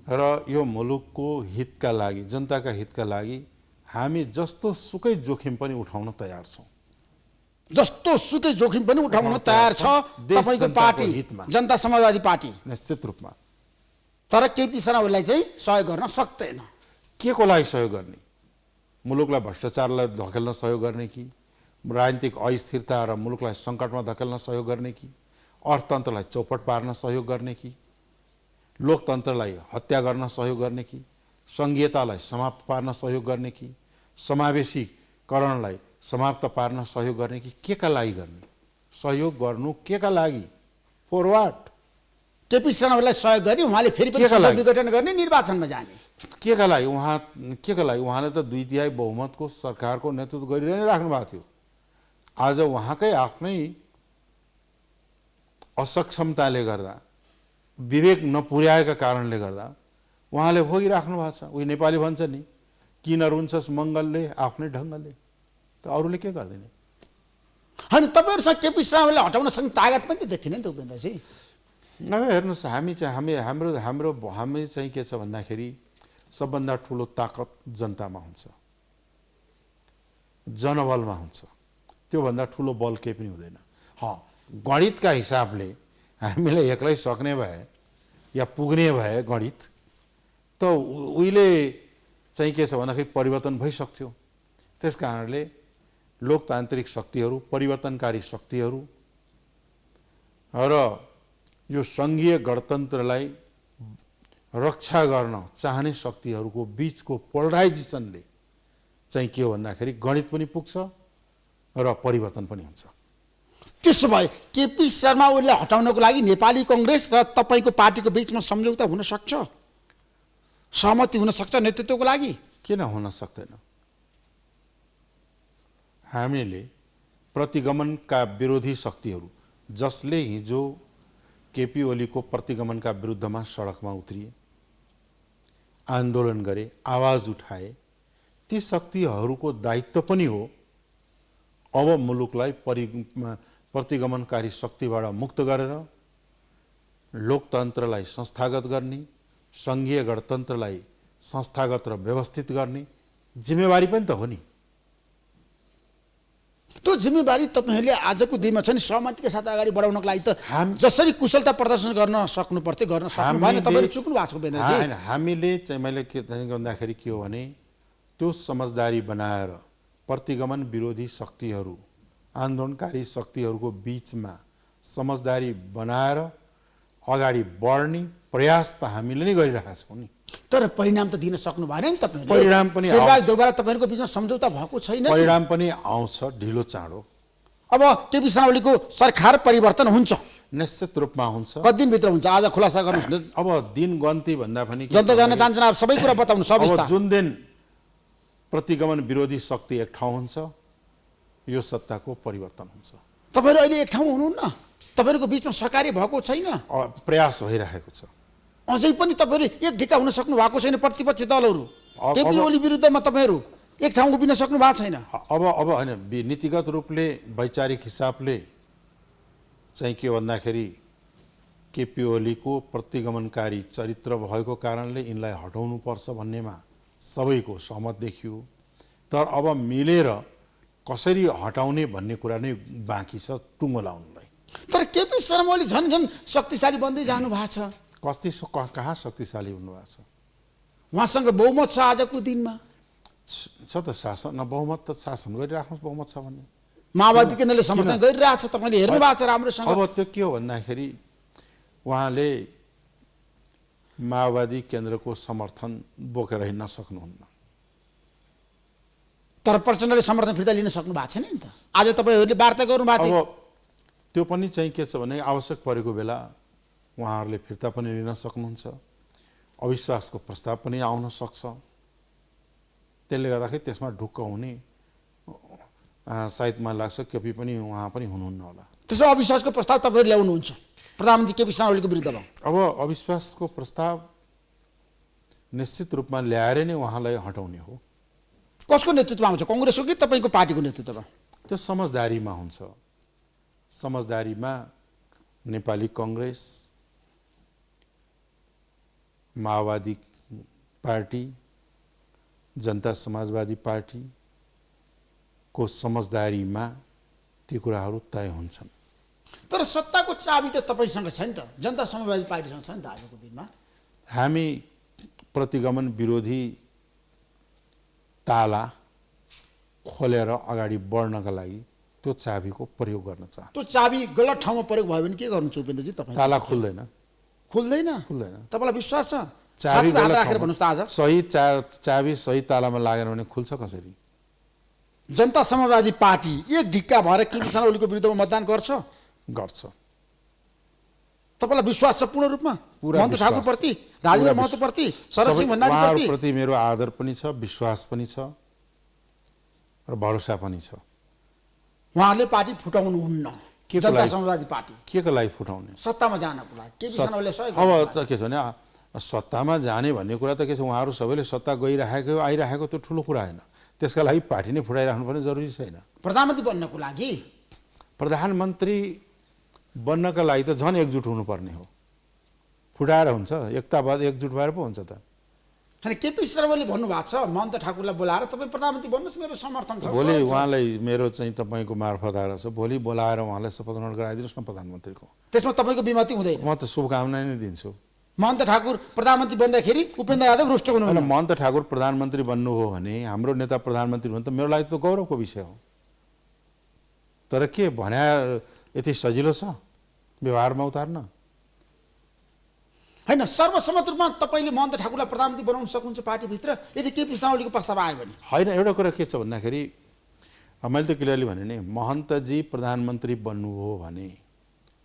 र यो मुलुकको हितका लागि, जनताका हितका लागि हामी जस्तो सुकै जोखिम पनि उठाउन तयार छौँ। जस्तो सुकै जोखिम पनि उठाउन तयार छ तपाईँको पार्टी, जनता समाजवादी पार्टी? निश्चित रूपमा। तर केपी शर्मा ओलीलाई चाहिँ सहयोग गर्न सक्दैन। के को लागि सहयोग गर्ने? मुलुकलाई भ्रष्टाचारलाई धकेल्न सहयोग गर्ने कि राजनीतिक अस्थिरता र मुलुकलाई सङ्कटमा धकेल्न सहयोग गर्ने कि अर्थतन्त्रलाई चौपट पार्न सहयोग गर्ने कि लोकतन्त्रलाई हत्या गर्न सहयोग गर्ने कि सङ्घीयतालाई समाप्त पार्न सहयोग गर्ने कि समावेशीकरणलाई समाप्त पार्न सहयोग गर्ने कि के का लागि गर्ने? सहयोग गर्नु के का लागि? फरवार्ड केपी शर्मा ओलीलाई सहयोग गर्ने, उहाँले फेरि पनि सरकार विघटन गर्ने, निर्वाचनमा जाने। के का लागि? उहाँले त 2/3 बहुमतको सरकारको नेतृत्व गरिरहने राख्नु भएको थियो। आज उहाँकै आफ्नै असक्षमताले गर्दा, विवेक नपुर्याएका कारणले गर्दा उहाँले भोगिराख्नु भएको छ। उही नेपाली भन्छ नि, किन रुन्छस् मङ्गलले आफ्नै ढङ्गले, त अरूले के गर्दैन? होइन, तपाईँहरूसँग केपी शर्मालाई हटाउन सक्ने तागत पनि त देखिने नि त उपेन्द्रजी। अब हेर्नुहोस्, हामी चाहिँ के छ भन्दाखेरि सबभन्दा ठुलो ताकत जनतामा हुन्छ, जनबलमा हुन्छ। त्योभन्दा ठुलो बल केही पनि हुँदैन। गणितका हिसाबले हामीले एक्लै सक्ने भए या पुग्ने भए गणित त उहिले चाहिँ के छ भन्दाखेरि परिवर्तन भइसक्थ्यो। त्यस कारणले लोकतान्त्रिक शक्तिहरू, परिवर्तनकारी शक्तिहरू र यो सङ्घीय गणतन्त्रलाई रक्षा गर्न चाहने शक्तिहरूको बिचको पोलराइजेसनले चाहिँ के हो भन्दाखेरि गणित पनि पुग्छ र परिवर्तन पनि हुन्छ। त्यसो भए केपी शर्मा ओलीलाई हटाउनको लागि नेपाली कङ्ग्रेस र तपाईँको पार्टीको बिचमा सम्झौता हुन सक्छ, सहमति हुन सक्छ नेतृत्वको लागि? किन हुन सक्दैन? हामीले प्रतिगमनका विरोधी शक्तिहरू जसले हिजो केपी ओलीको प्रतिगमनका विरुद्धमा सडकमा उत्रिए, आन्दोलन गरे, आवाज उठाए, ती शक्तिहरूको दायित्व पनि हो अब मुलुकलाई प्रतिगमनकारी शक्तिबाट मुक्त गरेर लोकतन्त्रलाई संस्थागत गर्ने, सङ्घीय गणतन्त्रलाई संस्थागत र व्यवस्थित गर्ने जिम्मेवारी पनि त हो नि। त्यो जिम्मेवारी तपाईँहरूले आजको दिनमा छ नि, सहमतिका साथ अगाडि बढाउनको लागि त जसरी कुशलता प्रदर्शन गर्न सक्नु पर्थ्यो, गर्न सक्नु भएन, तपाईँहरू चुक्नु भएको छ उपेन्द्रजी। होइन, हामीले चाहिँ मैले के भन्दाखेरि के हो भने त्यो समझदारी बनाएर प्रतिगमन विरोधी शक्तिहरू, आन्दोलनकारी शक्तिहरूको बिचमा समझदारी बनाएर अगाडि बढ्ने प्रयास त हामीले नै गरिरहेका छौँ नि। तर परिणाम त दिन सक्नु भएन नि तपाईँहरूले। परिणाम पनि दोबारा तपाईँहरूको बिचमा सम्झौता भएको छैन। परिणाम पनि आउँछ ढिलो चाँडो। अब केपी शर्मा ओलीको सरकार परिवर्तन हुन्छ? निश्चित रूपमा हुन्छ। कति दिनभित्र हुन्छ? आज खुलासा गर्नुहोस्। अब दिन गन्ती भन्दा पनि जनता जान्न चाहन्छन्, अब सबै कुरा बताउनु सविस्तार। जुन दिन प्रतिगमन विरोधी शक्ति एक ठाउँ हुन्छ, यो सत्ताको परिवर्तन हुन्छ। तपाईँहरू अहिले एक ठाउँ हुनुहुन्न, तपाईँहरूको बिचमा सहकार्य भएको छैन? प्रयास भइरहेको छ। अझै पनि तपाईँहरू एक ढिका हुन सक्नु भएको छैन? प्रतिपक्षी दलहरू केपी ओली विरुद्धमा तपाईँहरू एक ठाउँ उभिन सक्नु भएको छैन? अब होइन, नीतिगत रूपले वैचारिक हिसाबले चाहिँ के भन्दाखेरि केपी ओलीको प्रतिगमनकारी चरित्र भएको कारणले यिनलाई हटाउनुपर्छ भन्नेमा सबैको सहमत देखियो। तर अब मिलेर कसरी हटाउने भन्ने कुरा नै बाँकी छ टुङ्गो लाउनलाई। तर केपी शर्मा ओली झन् झन् शक्तिशाली बन्दै जानु भएको छ। कहाँ शक्तिशाली हुनुभएको छ? उहाँसँग बहुमत छ आजको दिनमा। छ त शासन, बहुमत त शासन गरिराख्नुहोस्, बहुमत छ भन्ने। माओवादी केन्द्रले समर्थन गरिरहेछ, तपाईँले हेर्नु भएको छ राम्रोसँग। अब त्यो के हो भन्दाखेरि उहाँले माओवादी केन्द्रको समर्थन बोकेर हिँड्न सक्नुहुन्न। तर प्रचण्डले समर्थन फिर्ता लिन सक्नु भएको छैन नि त। आज तपाईँहरूले वार्ता गर्नुभएको थियो। अब त्यो पनि चाहिँ के छ भने आवश्यक परेको बेला उहाँहरूले फिर्ता पनि लिन सक्नुहुन्छ, अविश्वासको प्रस्ताव पनि आउन सक्छ। त्यसले गर्दाखेरि त्यसमा ढुक्क हुने सायद मलाई लाग्छ केपी पनि उहाँ पनि हुनुहुन्न होला। त्यसो अविश्वासको प्रस्ताव तपाईँहरू ल्याउनुहुन्छ प्रधानमन्त्री केपी शर्मा ओलीको विरुद्धमा? अब अविश्वासको प्रस्ताव निश्चित रूपमा ल्याएर नै उहाँलाई हटाउने हो। कसको नेतृत्वमा आउँछ? कङ्ग्रेसको कि तपाईँको पार्टीको नेतृत्वमा? त्यो समझदारीमा हुन्छ। समझदारीमा नेपाली कङ्ग्रेस, माओवादी पार्टी, जनता समाजवादी पार्टीको समझदारीमा ती कुराहरू तय हुन्छन्। तर सत्ताको चाबी त तपाईँसँग छ नि त, जनता समाजवादी पार्टीसँग छ नि त आजको दिनमा। हामी प्रतिगमन विरोधी ताला खोलेर अगाडि बढ्नका लागि त्यो चाबीको प्रयोग गर्न चाहन्छ। त्यो चाबी गलत ठाउँमा प्रयोग भयो भने के गर्नुहुन्छ उपेन्द्रजी तपाईँ? ताला खुल्दैन। खुल्दैन? खुल्दैन। तपाईँलाई विश्वास छ? चाबी छातीमा हात गलत राखेर ठाउँमा- भन्नुहोस् त आज। सही चाबी सही तालामा लागेन भने खुल्छ कसरी? जनता समाजवादी पार्टी एक ढिक्का भएर केपी शर्मा ओलीको विरुद्धमा मतदान गर्छ? गर्छ। तपाईँलाई विश्वास छ पूर्ण रूपमा? महन्त ठाकुरप्रति, राजेन्द्र महतोप्रति, शरद सिंह भण्डारीप्रति? उहाँहरूप्रति मेरो आदर पनि छ, विश्वास पनि छ र भरोसा पनि छ। उहाँहरूले पार्टी फुटाउनुहुन्न। के को जनता लागि? समाजवादी पार्टी के को लागि फुटाउने? सत्तामा जानको लागि केपी शर्मा ओलीले सहयोग अब गर्नु त के छ भने सत्तामा जाने भन्ने कुरा त के छ, उहाँहरू सबैले सत्ता गइराखेको आइराखेको त्यो ठुलो कुरा होइन। त्यसका लागि पार्टी नै फुटाइराख्नु पर्ने जरुरी छैन। प्रधानमन्त्री बन्नको लागि प्रधानमन्त्री बन्नका लागि त झन् एकजुट हुनुपर्ने हो। फुटाएर हुन्छ? एकतावाद एकजुट भएर पो हुन्छ त। होइन, केपी शर्मा ओलीले भन्नुभएको छ महन्त ठाकुरलाई बोलाएर तपाईँ प्रधानमन्त्री बन्नुहोस्, मेरो समर्थन छ। भोलि उहाँलाई मेरो चाहिँ तपाईँको मार्फत आएर छ, भोलि बोलाएर उहाँलाई शपथ ग्रहण गराइदिनुहोस् न प्रधानमन्त्रीको। त्यसमा तपाईँको बिमती हुँदैन? म त शुभकामना नै दिन्छु। महन्त ठाकुर प्रधानमन्त्री बन्दाखेरि उपेन्द्र यादव रुष्ट होइन, हुनुहुन्न? महन्त ठाकुर प्रधानमन्त्री बन्नु हो भने, हाम्रो नेता प्रधानमन्त्री भन्नु त मेरो लागि त गौरवको विषय हो। तर के भने यति सजिलो छ व्यवहारमा उतार्न? होइन, सर्वसम्मत रूपमा तपाईँले महन्त ठाकुरलाई प्रधानमन्त्री बनाउन सक्नुहुन्छ पार्टीभित्र यदि केपी शर्मा ओलीको प्रस्ताव आयो भने? होइन, एउटा कुरा के छ भन्दाखेरि मैले त क्लियरली भने नि, महन्तजी प्रधानमन्त्री बन्नु हो भने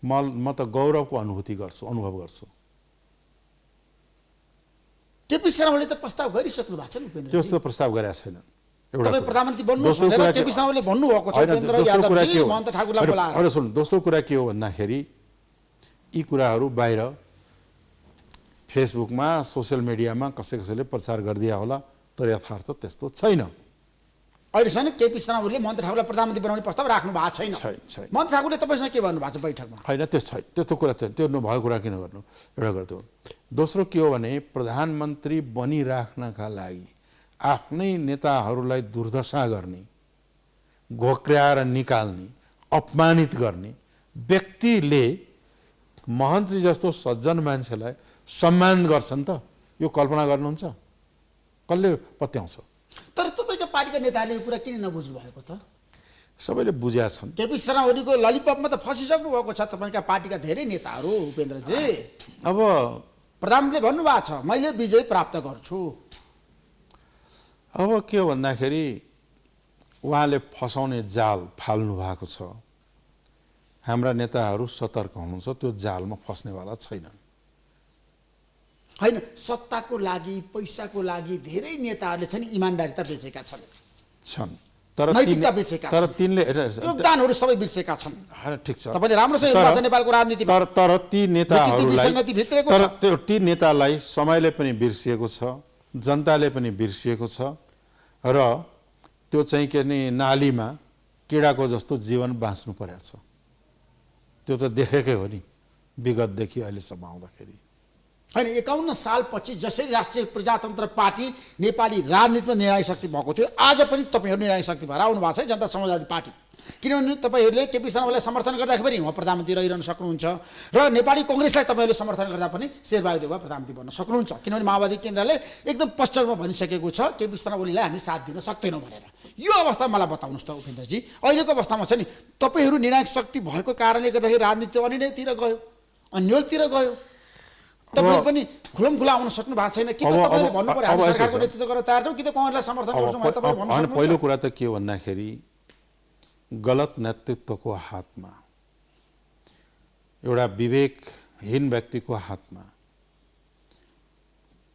म त गौरवको अनुभूति गर्छु, अनुभव गर्छु। केपी शर्मा ओलीले त प्रस्ताव गरिसक्नु भएको छ नि उपेन्द्र? त्यस्तो प्रस्ताव गरेका छैनन्। तपाईँ प्रधानमन्त्री बन्नुहोस् भनेर केपी शर्मा ओलीले भन्नुभएको छ उपेन्द्र यादवजी महन्त ठाकुरलाई बोलाएर। एउटा सुन, दोस्रो कुरा के हो भन्दाखेरि यी कुराहरू बाहिर फेसबुकमा सोसियल मिडियामा कसैले प्रचार गरिदिया होला, तर यथार्थ त्यस्तो छैन। अहिलेसम्म केपी शर्मा ओलीले महन्त ठाकुरलाई प्रधानमन्त्री बनाउने प्रस्ताव राख्नु भएको छैन। छैन। महन्त ठाकुरले तपाईँसँग के भन्नुभएको छ बैठकमा? होइन, त्यस्तो कुरा छैन। त्यो नभएको कुरा किन गर्नु? एउटा गर्नु। दोस्रो के हो भने प्रधानमन्त्री बनिराख्नका लागि आफ्नै नेताहरूलाई दुर्दशा गर्ने, घोक्र्याएर निकाल्ने, अपमानित गर्ने व्यक्तिले महन्तजी जस्तो सज्जन मान्छेलाई सम्मान गर्छन् त? यो कल्पना गर्नुहुन्छ? कसले पत्याउँछ? तर तपाईँका पार्टीका नेताहरूले यो कुरा किन नबुझ्नु भएको त? सबैले बुझेका छन्। केपी शर्मा ओलीको ललिपपमा त फसिसक्नु भएको छ तपाईँका पार्टीका धेरै नेताहरू उपेन्द्रजी। अब प्रधानमन्त्रीले भन्नुभएको छ मैले विजय प्राप्त गर्छु। अब के हो भन्दाखेरि उहाँले फसाउने जाल फाल्नु भएको छ। हाम्रा नेताहरू सतर्क हुनुहुन्छ, त्यो जालमा फस्नेवाला छैनन्। होइन, सत्ताको लागि पैसाको लागि धेरै नेताहरूले चाहिँ इमान्दारिता बेचेका छन्, तर नैतिकता बेचेका छन्, तिनले योगदानहरू सबै बिर्सेका छन्। ठिक छ, तपाईँले राम्रोसँग हेर्नुभएको छ नेपालको राजनीतिमा। तर ती भित्रेको छ। नेताहरूलाई ती नेतालाई समयले पनि बिर्सिएको छ, जनताले पनि बिर्सिएको छ र त्यो चाहिँ के नि नालीमा किडाको जस्तो जीवन बाँच्नु परेको छ। त्यो त देखेकै हो नि विगतदेखि अहिलेसम्म आउँदाखेरि। होइन, 51 सालपछि जसरी राष्ट्रिय प्रजातन्त्र पार्टी नेपाली राजनीतिमा निर्णायक शक्ति भएको थियो, आज पनि तपाईँहरू निर्णायक शक्ति भएर आउनु भएको छ जनता समाजवादी पार्टी। किनभने तपाईँहरूले केपी शर्मा ओलीलाई समर्थन गर्दाखेरि उहाँ प्रधानमन्त्री रहिरहन सक्नुहुन्छ र नेपाली कङ्ग्रेसलाई तपाईँहरूले समर्थन गर्दा पनि शेरबहादुर देउवा प्रधानमन्त्री बन्न सक्नुहुन्छ। किनभने माओवादी केन्द्रले एकदम स्पष्ट रूपमा भनिसकेको छ केपी शर्मा ओलीलाई हामी साथ दिन सक्दैनौँ भनेर। यो अवस्था मलाई बताउनुहोस् त उपेन्द्रजी, अहिलेको अवस्थामा छ नि तपाईँहरू निर्णायक शक्ति भएको कारणले गर्दाखेरि राजनीति अन्यतिर गयो, अन्यलतिर गयो। तपाईँ पनि खुलमखुला आउन सक्नु भएको छैन। कि त तपाईँले भन्नु पर्यो हामी सरकारको नेतृत्व गर्न तयार छौँ, कि त कङ्ग्रेसलाई समर्थन गर्छौँ भनेर तपाईँ भन्नु सक्नुहुन्छ। पहिलो कुरा त के भन्दाखेरि गलत नेतृत्वको हातमा, एउटा विवेकहीन व्यक्तिको हातमा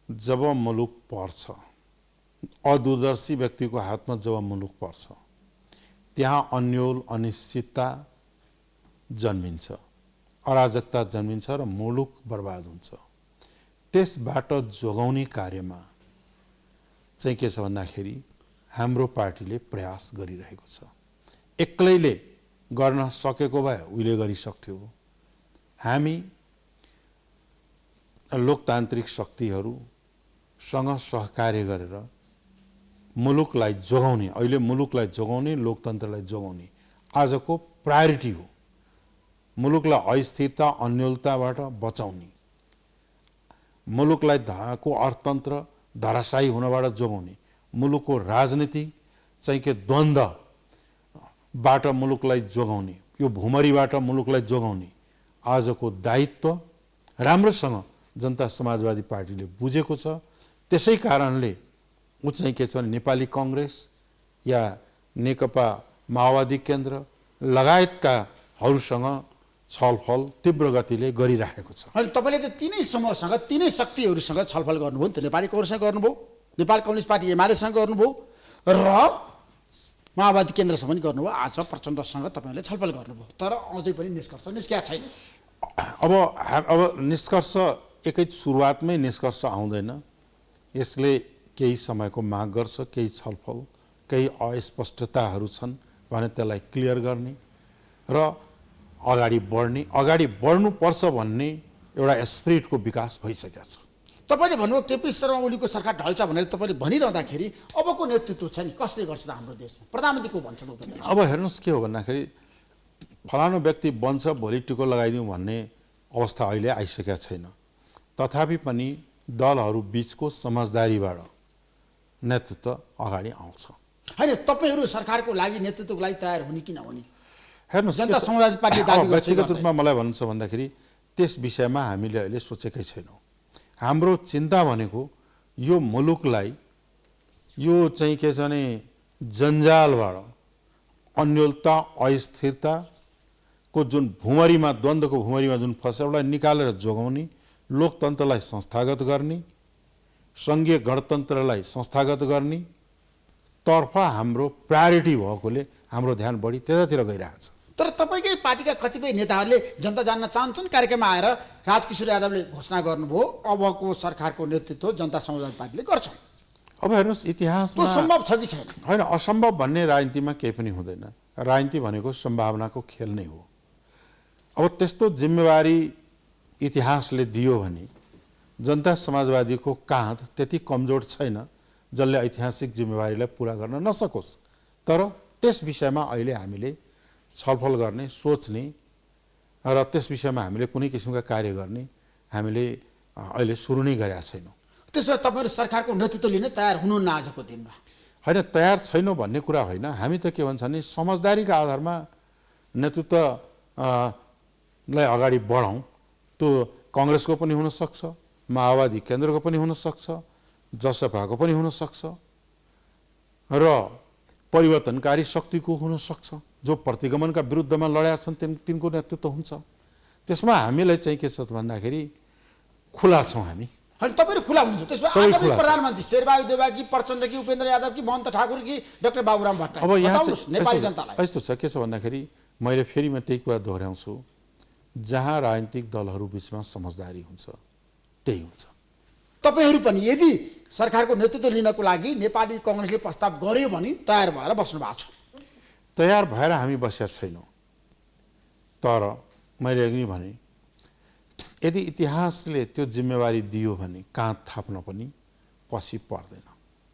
जब मुलुक पर्छ, अदूरदर्शी व्यक्तिको हातमा जब मुलुक पर्छ, त्यहाँ अन्यल अनिश्चितता जन्मिन्छ, अराजकता जन्मिन्छ र मुलुक बर्बाद हुन्छ। त्यसबाट जोगाउने कार्यमा चाहिँ के छ भन्दाखेरि हाम्रो पार्टीले प्रयास गरिरहेको छ। एक्लैले गर्न सकेको भए उहिले गरिसक्थ्यो। हामी लोकतान्त्रिक शक्तिहरूसँग सहकार्य गरेर मुलुकलाई जोगाउने, अहिले मुलुकलाई जोगाउने, लोकतन्त्रलाई जोगाउने आजको प्रायोरिटी हो। मुलुकलाई अस्थिरता अन्यलताबाट बचाउने, मुलुकलाई को अर्थतन्त्र धराशायी हुनबाट जोगाउने, मुलुकको राजनीति चाहिँ के द्वन्द्वबाट मुलुकलाई जोगाउने, यो भुमरीबाट मुलुकलाई जोगाउने आजको दायित्व राम्रोसँग जनता समाजवादी पार्टीले बुझेको छ। त्यसै कारणले ऊ चाहिँ के छ भने नेपाली कङ्ग्रेस या नेकपा माओवादी केन्द्र लगायतकाहरूसँग छलफल तीव्र गतिले गरिराखेको छ। अनि तपाईँले त तीनै समूहसँग, तीनै शक्तिहरूसँग छलफल गर्नुभयो नि त। नेपाली कङ्ग्रेससँग गर्नुभयो, नेपाल कम्युनिस्ट पार्टी एमालेसँग गर्नुभयो र माओवादी केन्द्रसँग पनि गर्नुभयो। आज प्रचण्डसँग तपाईँहरूले छलफल गर्नुभयो, तर अझै पनि निष्कर्ष निस्किया छैन। अब निष्कर्ष एकै सुरुवातमै निष्कर्ष आउँदैन। यसले केही समयको माग गर्छ, केही छलफल, केही अस्पष्टताहरू छन् भने त्यसलाई क्लियर गर्ने र अगाडि बढ्नुपर्छ भन्ने एउटा स्पिरिटको विकास भइसकेको छ। तपाईँले भन्नुभयो केपी शर्मा ओलीको सरकार ढल्छ भनेर तपाईँले भनिरहँदाखेरि अबको नेतृत्व छ नि कसले गर्छ त हाम्रो देशमा? प्रधानमन्त्री को भन्छ त? अब हेर्नुहोस् के हो भन्दाखेरि फलानु व्यक्ति बन्छ भोलि टिको लगाइदिउँ भन्ने अवस्था अहिले आइसकेका छैन। तथापि पनि दलहरू बिचको समझदारीबाट नेतृत्व अगाडि आउँछ। होइन, तपाईँहरू सरकारको लागि नेतृत्वको लागि तयार हुने कि नहुने? हेर्नुहोस्, जनता समाजवादी पार्टी दाबी गर्छ। व्यक्तिगत रूपमा मलाई भन्नुहुन्छ भन्दाखेरि त्यस विषयमा हामीले अहिले सोचेकै छैनौँ। हाम्रो चिन्ता भनेको यो मुलुकलाई यो चाहिँ के छ भने जन्जालबाट, अन्योलता, अस्थिरताको जुन भुमरीमा, द्वन्द्वको भुमरीमा जुन फसेललाई निकालेर जोगाउने, लोकतन्त्रलाई संस्थागत गर्ने, सङ्घीय गणतन्त्रलाई संस्थागत गर्ने तर्फ हाम्रो प्रायोरिटी भएकोले हाम्रो ध्यान बढी त्यतातिर गइरहेको छ। तर तपाईँकै पार्टीका कतिपय नेताहरूले जनता जान्न चाहन्छन् कार्यक्रममा आएर राजकिशोर यादवले घोषणा गर्नुभयो अबको सरकारको नेतृत्व जनता समाजवादी पार्टीले गर्छ। अब हेर्नुहोस्, इतिहासमा सम्भव छ कि छैन? होइन, असम्भव भन्ने राजनीतिमा केही पनि हुँदैन। राजनीति भनेको सम्भावनाको खेल नै हो। अब त्यस्तो जिम्मेवारी इतिहासले दियो भने जनता समाजवादीको काँध त्यति कमजोर छैन जसले ऐतिहासिक जिम्मेवारीलाई पुरा गर्न नसकोस्। तर त्यस विषयमा अहिले हामीले छलफल गर्ने, सोच्ने र त्यस विषयमा हामीले कुनै किसिमका कार्य गर्ने हामीले अहिले सुरु नै गरेका छैनौँ। त्यसो भए तपाईँहरू सरकारको नेतृत्व लिन तयार हुनुहुन्न आजको दिनमा? होइन, तयार छैनौँ भन्ने कुरा होइन। हामी त के भन्छ भने समझदारीका आधारमा नेतृत्वलाई अगाडि बढाउँ। त्यो कङ्ग्रेसको पनि हुनसक्छ, माओवादी केन्द्रको पनि हुनसक्छ, जसपाको पनि हुनसक्छ र परिवर्तनकारी शक्तिको हुनसक्छ। जो प्रतिगमनका विरुद्धमा लडेका छन् तिनको नेतृत्व हुन्छ। त्यसमा हामीलाई चाहिँ के छ भन्दाखेरि खुला छौँ हामी। होइन, तपाईँहरू खुला हुनुहुन्छ। त्यसमा आगामी प्रधानमन्त्री शेरबहादुर देउवा कि प्रचण्ड कि उपेन्द्र यादव कि महन्त ठाकुर कि डाक्टर बाबुराम भट्टराई? अब यहाँ नेपाली जनतालाई यस्तो छ, के छ भन्दाखेरि मैले फेरि त्यही कुरा दोहोऱ्याउँछु, जहाँ राजनीतिक दलहरू बिचमा समझदारी हुन्छ त्यही हुन्छ। तपाईँहरू पनि यदि सरकारको नेतृत्व लिनको लागि नेपाली कङ्ग्रेसले प्रस्ताव गर्यो भने तयार भएर बस्नु भएको छ? तयार भएर हामी बसेका छैनौँ। तर मैले अघि भने यदि इतिहासले त्यो जिम्मेवारी दियो भने काँध थाप्न पनि पछि पर्दैन।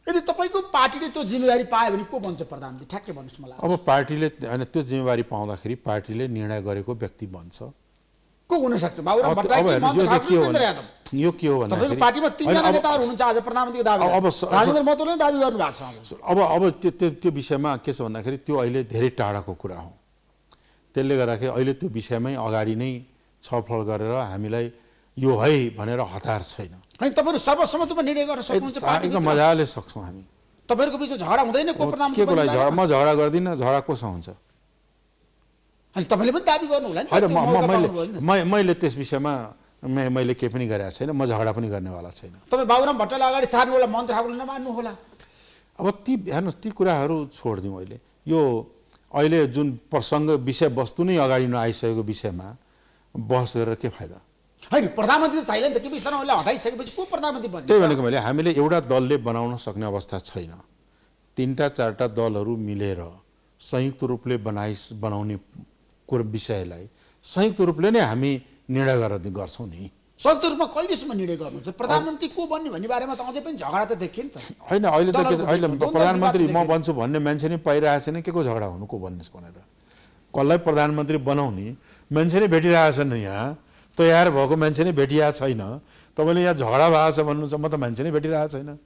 यदि तपाईँको पार्टीले त्यो जिम्मेवारी पायो भने को बन्छ प्रधानमन्त्री? ठ्याक्कै भन्नुहोस् मलाई। अब पार्टीले होइन, त्यो जिम्मेवारी पाउँदाखेरि पार्टीले निर्णय गरेको व्यक्ति बन्छ। को हुनसक्छ? बाबुराम भट्टराई कि महन्त ठाकुर, उपेन्द्र यादव? यो के हो भन्दाखेरि तपाईँको पार्टीमा तीनजना नेताहरू हुनुहुन्छ आज प्रधानमन्त्रीको दाबी। राजेन्द्र महतोले दाबी गर्नु भएको छ। अब त्यो विषयमा के छ भन्दाखेरि त्यो अहिले धेरै टाढाको कुरा हो। त्यसले गर्दाखेरि अहिले त्यो विषयमै अगाडि नै छलफल गरेर हामीलाई यो है भनेर हतार छैन। होइन, तपाईँहरू सर्वसम्मतिमा निर्णय गर्न सक्नुहुन्छ? एकदम मजाले सक्छौँ हामी। तपाईँहरूको बिचमा झगडा हुँदैन? को प्रधानमन्त्री के को लागि झगडा? म झगडा गर्दिनँ। झगडा कोसँग हुन्छ? अनि तपाईँले पनि दाबी गर्नु होला नि? मैले त्यस विषयमा मैले केही पनि गरेको छैन। म झगडा पनि गर्नेवाला छैन। तपाईँ बाबुराम भट्टराईलाई अगाडि सार्नु होला, महन्त ठाकुरले नमान्नु होला। अब हेर्नुहोस्, ती कुराहरू छोडिदिउँ। अहिले यो अहिले जुन प्रसङ्ग विषयवस्तु नै अगाडि नआइसकेको विषयमा बहस गरेर के फाइदा? होइन, प्रधानमन्त्री त चाहिँदैन त। केपी शर्मा ओलीलाई हटाइसकेपछि को प्रधानमन्त्री बन्ने? त्यही भनेको मैले हामीले एउटा दलले बनाउन सक्ने अवस्था छैन। तीनटा चारटा दलहरू मिलेर संयुक्त रूपले बनाउने विषयलाई संयुक्त रूपले नै हामी निर्णय गरेर गर्छौँ नि। संयुक्त रूपमा कहिलेसम्म निर्णय गर्नुहुन्छ? प्रधानमन्त्री को बन्ने भन्ने बारेमा त अझै पनि झगडा त देखियो नि त। होइन, अहिले त अहिले प्रधानमन्त्री म बन्छु भन्ने मान्छे नै पाइरहेको छैन। के को झगडा हुनु को बन्ने भनेर? कसलाई प्रधानमन्त्री बनाउने मान्छे नै भेटिरहेको छैन। यहाँ तयार भएको मान्छे नै भेटिएको छैन। तपाईँले यहाँ झगडा भएको छ भन्नुहुन्छ, म त मान्छे नै भेटिरहेको छैन।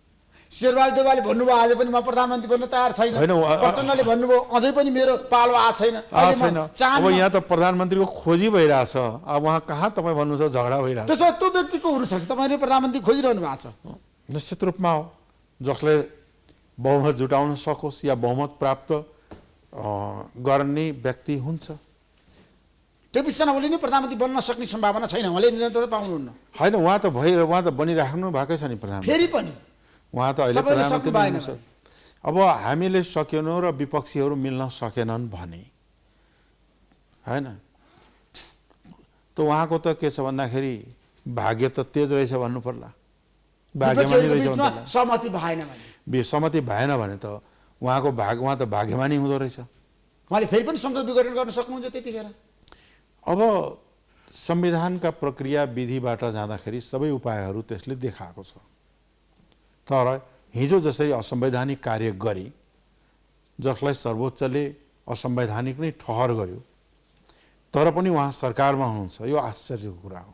शेरबहादुर देउवाले भन्नुभयो आज पनि म प्रधानमन्त्री बन्न तयार छैन। होइन, प्रचण्डले भन्नुभयो अझै पनि मेरो पालो आएको छैन। छैन। अब यहाँ त प्रधानमन्त्रीको खोजी भइरहेछ। अब उहाँ कहाँ तपाईँ भन्नुहुन्छ झगडा भइरहेछ। त्यसो त्यो व्यक्तिको हुनसक्छ तपाईँले प्रधानमन्त्री खोजिरहनु भएको छ। निश्चित रूपमा हो, जसले बहुमत जुटाउन सकोस् या बहुमत प्राप्त गर्ने व्यक्ति हुन्छ। केपी शर्मा ओली नै प्रधानमन्त्री बन्न सक्ने सम्भावना छैन, उहाँले निरन्तरता पाउनुहुन्न। होइन, उहाँ त बनिराख्नु भएकै छ नि प्रधानमन्त्री। फेरि पनि उहाँ त अहिले प्रधानमन्त्री हुनुहुन्छ। अब हामीले सकेनौँ र विपक्षीहरू मिल्न सकेनन् भने होइन, त उहाँको त के छ भन्दाखेरि भाग्य त तेज रहेछ भन्नु पर्ला। सहमति भएन भने, सहमति भएन भने त उहाँ त भाग्यमानी हुँदो रहेछ। उहाँले फेरि पनि संसद विघटन गर्न सक्नुहुन्छ त्यतिखेर। अब संविधानका प्रक्रिया विधिबाट जाँदाखेरि सबै उपायहरू त्यसले देखाएको छ। तर हिजो जसरी असंवैधानिक कार्य गरी जसलाई सर्वोच्चले असंवैधानिक नै ठहर गर्यो, तर पनि उहाँ सरकारमा हुनुहुन्छ, यो आश्चर्यको कुरा हो।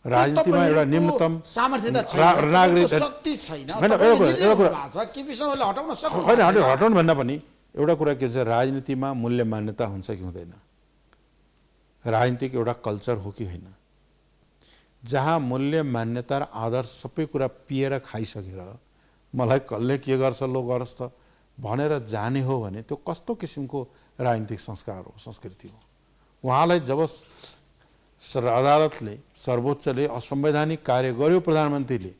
राजनीतिमा एउटा न्यूनतम सामर्थ्य त छैन, नागरिक शक्ति छैन। होइन, एउटा कुरा केपी शर्माले हटाउन सक्नु होइन, हटाउनु भन्दा पनि एउटा कुरा के हुन्छ, राजनीतिमा मूल्य मान्यता हुन्छ कि हुँदैन, राजनीतिक एउटा कल्चर हो कि होइन। जहाँ मूल्य मान्यता र आदर्श सबै कुरा पिएर खाइसकेर मलाई कसले के गर्छ लो गरोस् त भनेर जाने हो भने त्यो कस्तो किसिमको राजनीतिक संस्कार हो, संस्कृति हो। उहाँलाई जब अदालतले सर्वोच्चले असंवैधानिक कार्य गर्यो प्रधानमन्त्रीले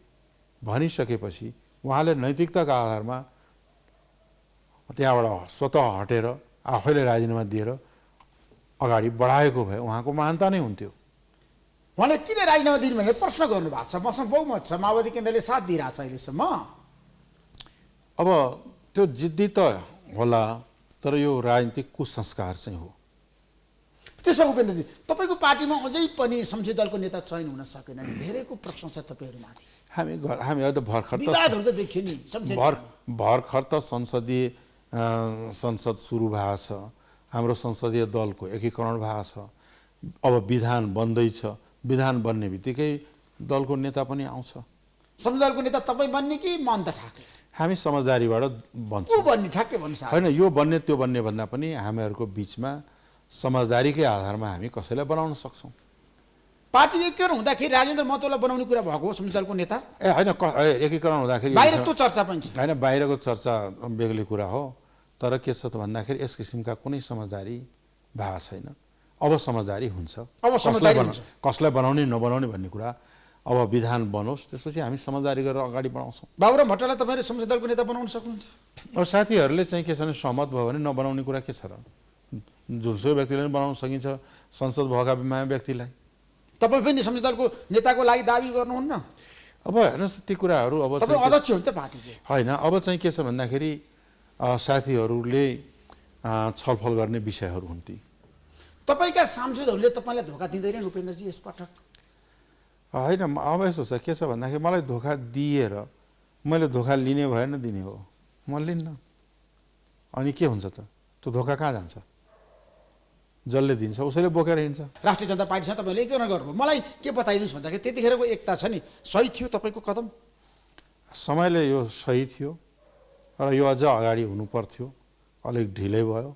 भनिसकेपछि उहाँले नैतिकताका आधारमा त्यहाँबाट स्वतः हटेर आफैले राजीनामा दिएर अगाडि बढाएको भए उहाँको महानता नै हुन्थ्यो। उहाँले किन राजीनामा दिनु भनेर प्रश्न गर्नु भएको छ। मसँग बहुमत छ, माओवादी केन्द्रले साथ दिइरहेको छ अहिलेसम्म। अब त्यो जिद्दी त होला, तर यो राजनीतिक कुसंस्कार चाहिँ हो। त्यसो उपेन्द्रजी, तपाईँको पार्टीमा अझै पनि संसदीय दलको नेता चयन हुन सकेन, धेरैको प्रश्न छ तपाईँहरूमाथि। हामी त भर्खर देखियो नि, भर्खर त संसद सुरु भएको छ, हाम्रो संसदीय दलको एकीकरण भएको छ। अब विधान बन्दैछ, विधान बन्ने बित्तिकै दलको नेता पनि आउँछ। संसदीय दलको नेता तपाईँ बन्ने कि मन्द ठाकरे? हामी समझदारीबाट बन्छौँ। बन्ने ठ्याक्कै भन्नुहोस्। होइन, यो बन्ने त्यो बन्ने भन्दा पनि हामीहरूको बिचमा समझदारीकै आधारमा हामी कसैलाई बनाउन सक्छौँ। पार्टी एकीकरण हुँदाखेरि राजेन्द्र महतोलाई बनाउने कुरा भएको हो संसदीय दलको नेता? होइन, एकीकरण हुँदाखेरि बाहिर त्यो चर्चा पनि छ। होइन, बाहिरको चर्चा बेग्लै कुरा हो, तर के छ त भन्दाखेरि यस किसिमका कुनै समझदारी भएको छैन। अब समझदारी हुन्छ। कसलाई बनाउने नबनाउने भन्ने कुरा अब विधान बनोस्, त्यसपछि हामी समझदारी गरेर अगाडि बढाउँछौँ। बाबुराम भट्टराईलाई तपाईँले संसदीय दलको नेता बनाउन सक्नुहुन्छ? अब साथीहरूले चाहिँ के छ भने सहमत भयो भने नबनाउने कुरा के छ र? जुनसुकै व्यक्तिलाई पनि बनाउन सकिन्छ, संसद भएका बिमार व्यक्तिलाई। तपाईँ पनि संसदीय दलको नेताको लागि दाबी गर्नुहुन्न? अब हेर्नुहोस्, ती कुराहरू अब अध्यक्ष हो नि त पार्टीको। होइन, अब चाहिँ के छ भन्दाखेरि साथीहरूले छलफल गर्ने विषयहरू हुन् ती। तपाईँका सांसदहरूले तपाईँलाई धोका दिँदैनन् उपेन्द्रजी यसपटक? होइन, अब यसो छ, के छ भन्दाखेरि मलाई धोका दिएर मैले धोका लिने भए नदिने हो, म लिन्न। अनि के हुन्छ त? त्यो धोका कहाँ जान्छ? जसले दिन्छ उसैले बोकेर हिँड्छ। राष्ट्रिय जनता पार्टीसँग तपाईँले एकीकरण गर्नुभयो, मलाई के बताइदिनुहोस् भन्दाखेरि त्यतिखेरको एकता छ नि, सही थियो तपाईँको कदम? समयले यो सही थियो र यो अझ अगाडि हुनु पर्थ्यो, अलिक ढिलै भयो।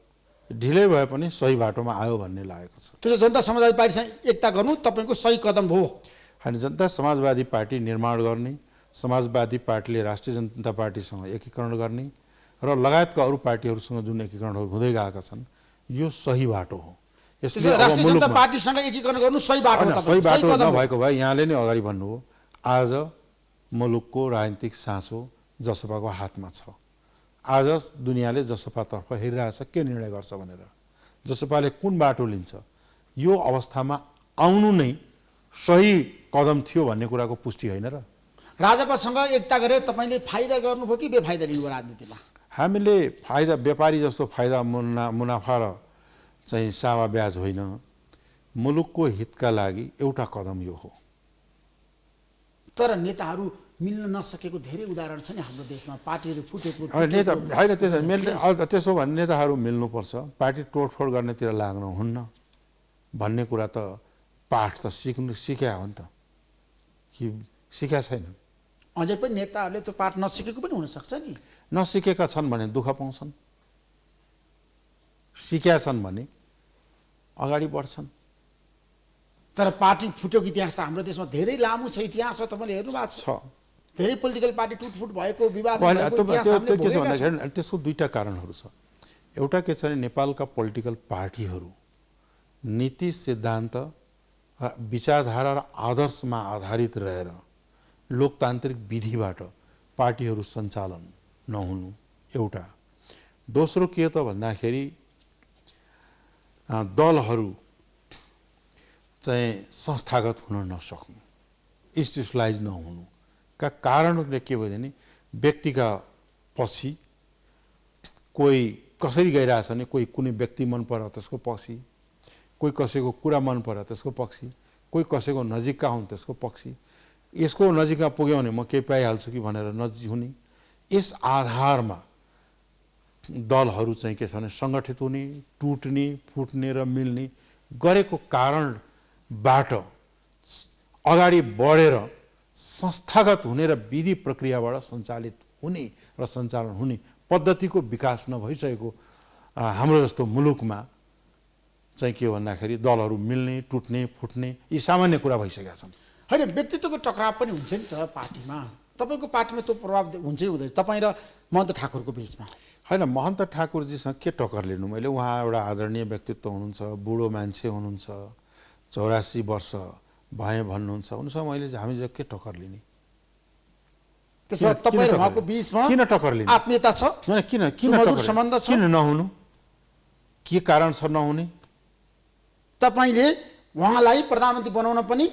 ढिलै भए पनि सही बाटोमा आयो भन्ने लागेको छ। त्यसो जनता समाजवादी पार्टीसँग एकता गर्नु तपाईँको सही कदम हो? होइन, जनता समाजवादी पार्टी निर्माण गर्ने, समाजवादी पार्टीले राष्ट्रिय जनता पार्टीसँग एकीकरण गर्ने र लगायतका अरू पार्टीहरूसँग जुन एकीकरणहरू हुँदै गएका छन्, यो सही बाटो हो। यसले राष्ट्रिय जनता पार्टीसँग एकीकरण गर्नु सही बाटो हो? सही बाटो नभएको भए यहाँले नै अगाडि भन्नुभयो। आज मुलुकको राजनीतिक साँचो जसपाको हातमा छ। आज दुनियाँले जसपातर्फ हेरिरहेछ के निर्णय गर्छ भनेर, जसपाले कुन बाटो लिन्छ, यो अवस्थामा आउनु नै सही कदम थियो भन्ने कुराको पुष्टि होइन र? राजपासँग एकता गरेर तपाईँले फाइदा गर्नुभयो कि बेफाइदा लिनुभयो राजनीतिमा? हामीले फाइदा, व्यापारी जस्तो फाइदा मुनाफा र चाहिँ सावा ब्याज होइन, मुलुकको हितका लागि एउटा कदम यो हो। तर नेताहरू मिल्न नसकेको धेरै उदाहरण छ नि हाम्रो देशमा, पार्टीहरू फुटेको। नेता होइन, त्यसो भने नेताहरू मिल्नुपर्छ, पार्टी तोडफोड गर्नेतिर लाग्नु हुन्न भन्ने कुरा त पाठ त सिक्या हो नि त, कि सिक्या छैन? अझै पनि नेताहरूले त्यो पाठ नसिकेको पनि हुनसक्छ नि। नसिकेका छन् भने दुःख पाउँछन्, सिकेका छन् भने अगाडि बढ्छन्। तर पार्टी फुटेको इतिहास त हाम्रो देशमा धेरै लामो छ, इतिहास छ, तपाईँले हेर्नु भएको छ। धेरै पोलिटिकल पार्टी टुटफुट भएको, विभाजन भएको इतिहास हामीले भोगेका छौँ। त्यसको दुईटा कारणहरू छ। एउटा के छ भने नेपालका पोलिटिकल पार्टीहरू नीति, सिद्धान्त, विचारधारा र आदर्शमा आधारित रहेर लोकतान्त्रिक विधिबाट पार्टीहरू सञ्चालन नहुनु एउटा। दोस्रो के त भन्दाखेरि दलहरू चाहिँ संस्थागत हुन नसक्नु, इन्स्टिट्युसनलाइज नहुनु का कारणले के भयो भने व्यक्तिका पछि कोही कसरी गइरहेछ भने कोही कुनै व्यक्ति मन पर्यो त्यसको पछि, कोही कसैको कुरा मन पर्यो त्यसको पछि, कोही कसैको नजिकका हुन् त्यसको पछि, यसको नजिकमा पुग्यो भने म केही पाइहाल्छु कि भनेर नजिक हुने। यस आधारमा दलहरू चाहिँ के छ भने सङ्गठित हुने, टुट्ने, फुट्ने र मिल्ने गरेको कारणबाट अगाडि बढेर संस्थागत हुने र विधि प्रक्रियाबाट सञ्चालित हुने र सञ्चालन हुने पद्धतिको विकास नभइसकेको हाम्रो जस्तो मुलुकमा चाहिँ के भन्दाखेरि दलहरू मिल्ने, टुट्ने, फुट्ने यी सामान्य कुरा भइसकेका छन्। होइन, व्यक्तित्वको टकराव पनि हुन्छ नि त पार्टीमा। तपाईँको पार्टीमा त्यो प्रभाव हुन्छै हुँदैन तपाईँ र महन्त ठाकुरको बिचमा? होइन, महन्त ठाकुरजीसँग के टक्कर लिनु मैले। उहाँ एउटा आदरणीय व्यक्तित्व हुनुहुन्छ, बुढो मान्छे हुनुहुन्छ, 84 वर्ष भए भन्नुहुन्छ, उनसँग मैले हामी के टक्कर लिने? त्यसो तपाईँ र उहाँको बिचमा किन टक्कर लिने? आत्मीयता छ, किन सुमधुर सम्बन्ध छ, किन नहुनु? के कारण छ नहुने? तपाईँले उहाँलाई प्रधानमन्त्री बनाउन पनि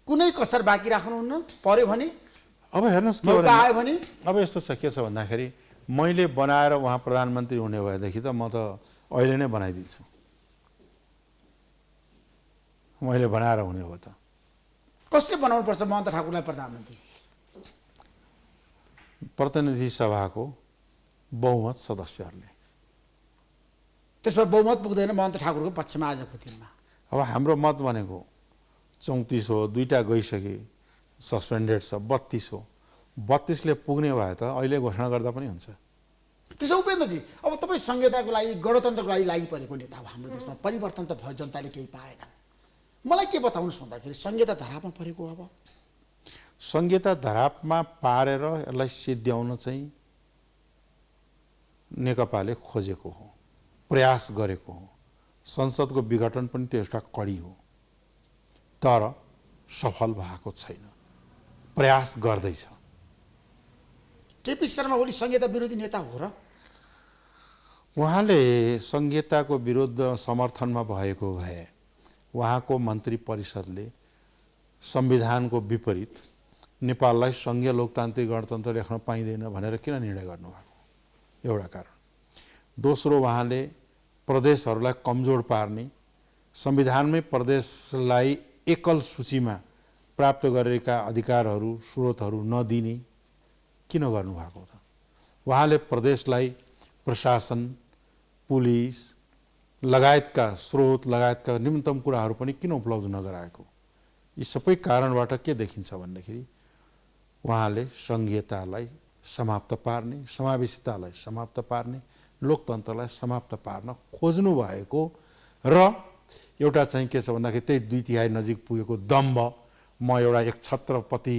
कुनै कसर बाँकी राख्नुहुन्न, पर्यो भने? अब हेर्नुहोस् के मौका आयो भने? अब यस्तो छ, के छ भन्दाखेरि मैले बनाएर उहाँ प्रधानमन्त्री हुने भएदेखि त म त अहिले नै बनाइदिन्छु। मैले बनाएर हुने हो त। कसले बनाउनुपर्छ महन्त ठाकुरलाई प्रधानमन्त्री? प्रतिनिधि सभाको बहुमत सदस्यहरूले। त्यसमा बहुमत पुग्दैन महन्त ठाकुरको पक्षमा आजको दिनमा? अब हाम्रो मत भनेको 34 हो, दुईटा गइसके, सस्पेन्डेड छ, 32 हो। 32ले पुग्ने भए त अहिले घोषणा गर्दा पनि हुन्छ। त्यसो उपेन्द्रजी, अब तपाईँ संहिताको लागि, गणतन्त्रको लागि परेको नेता हो। हाम्रो देशमा परिवर्तन त भयो, जनताले केही पाएन। मलाई के बताउनुहोस् भन्दाखेरि संहिता धरापमा परेको अब संहिता धरापमा पारेर यसलाई सिद्ध्याउन चाहिँ नेकपाले खोजेको हो, प्रयास गरेको हो। संसदको विघटन पनि त्यो एउटा कडी हो, तर सफल भएको छैन, प्रयास गर्दैछ। केपी शर्मा ओली संहिता विरोधी नेता हो र? उहाँले संहिताको विरुद्ध समर्थनमा भएको भए उहाँको मन्त्री परिषदले संविधानको विपरीत नेपाललाई सङ्घीय लोकतान्त्रिक गणतन्त्र लेख्न पाइँदैन भनेर किन निर्णय गर्नुभएको? एउटा कारण। दोस्रो, उहाँले प्रदेशहरूलाई कमजोर पार्ने, संविधानमै प्रदेशलाई एकल सूचीमा प्राप्त गरेका अधिकारहरू, स्रोतहरू नदिने किन गर्नुभएको त? उहाँले प्रदेशलाई प्रशासन, पुलिस लगायतका स्रोत लगायतका न्यूनतम कुराहरू पनि किन उपलब्ध नगराएको? यी सबै कारणबाट के देखिन्छ भन्दाखेरि उहाँले संघीयतालाई समाप्त पार्ने, समावेशितालाई समाप्त पार्ने, लोकतन्त्रलाई समाप्त पार्न खोज्नु भएको र एउटा चाहिँ के छ भन्दाखेरि त्यही 2/3 नजिक पुगेको दम्भ, म एउटा एक छत्रपति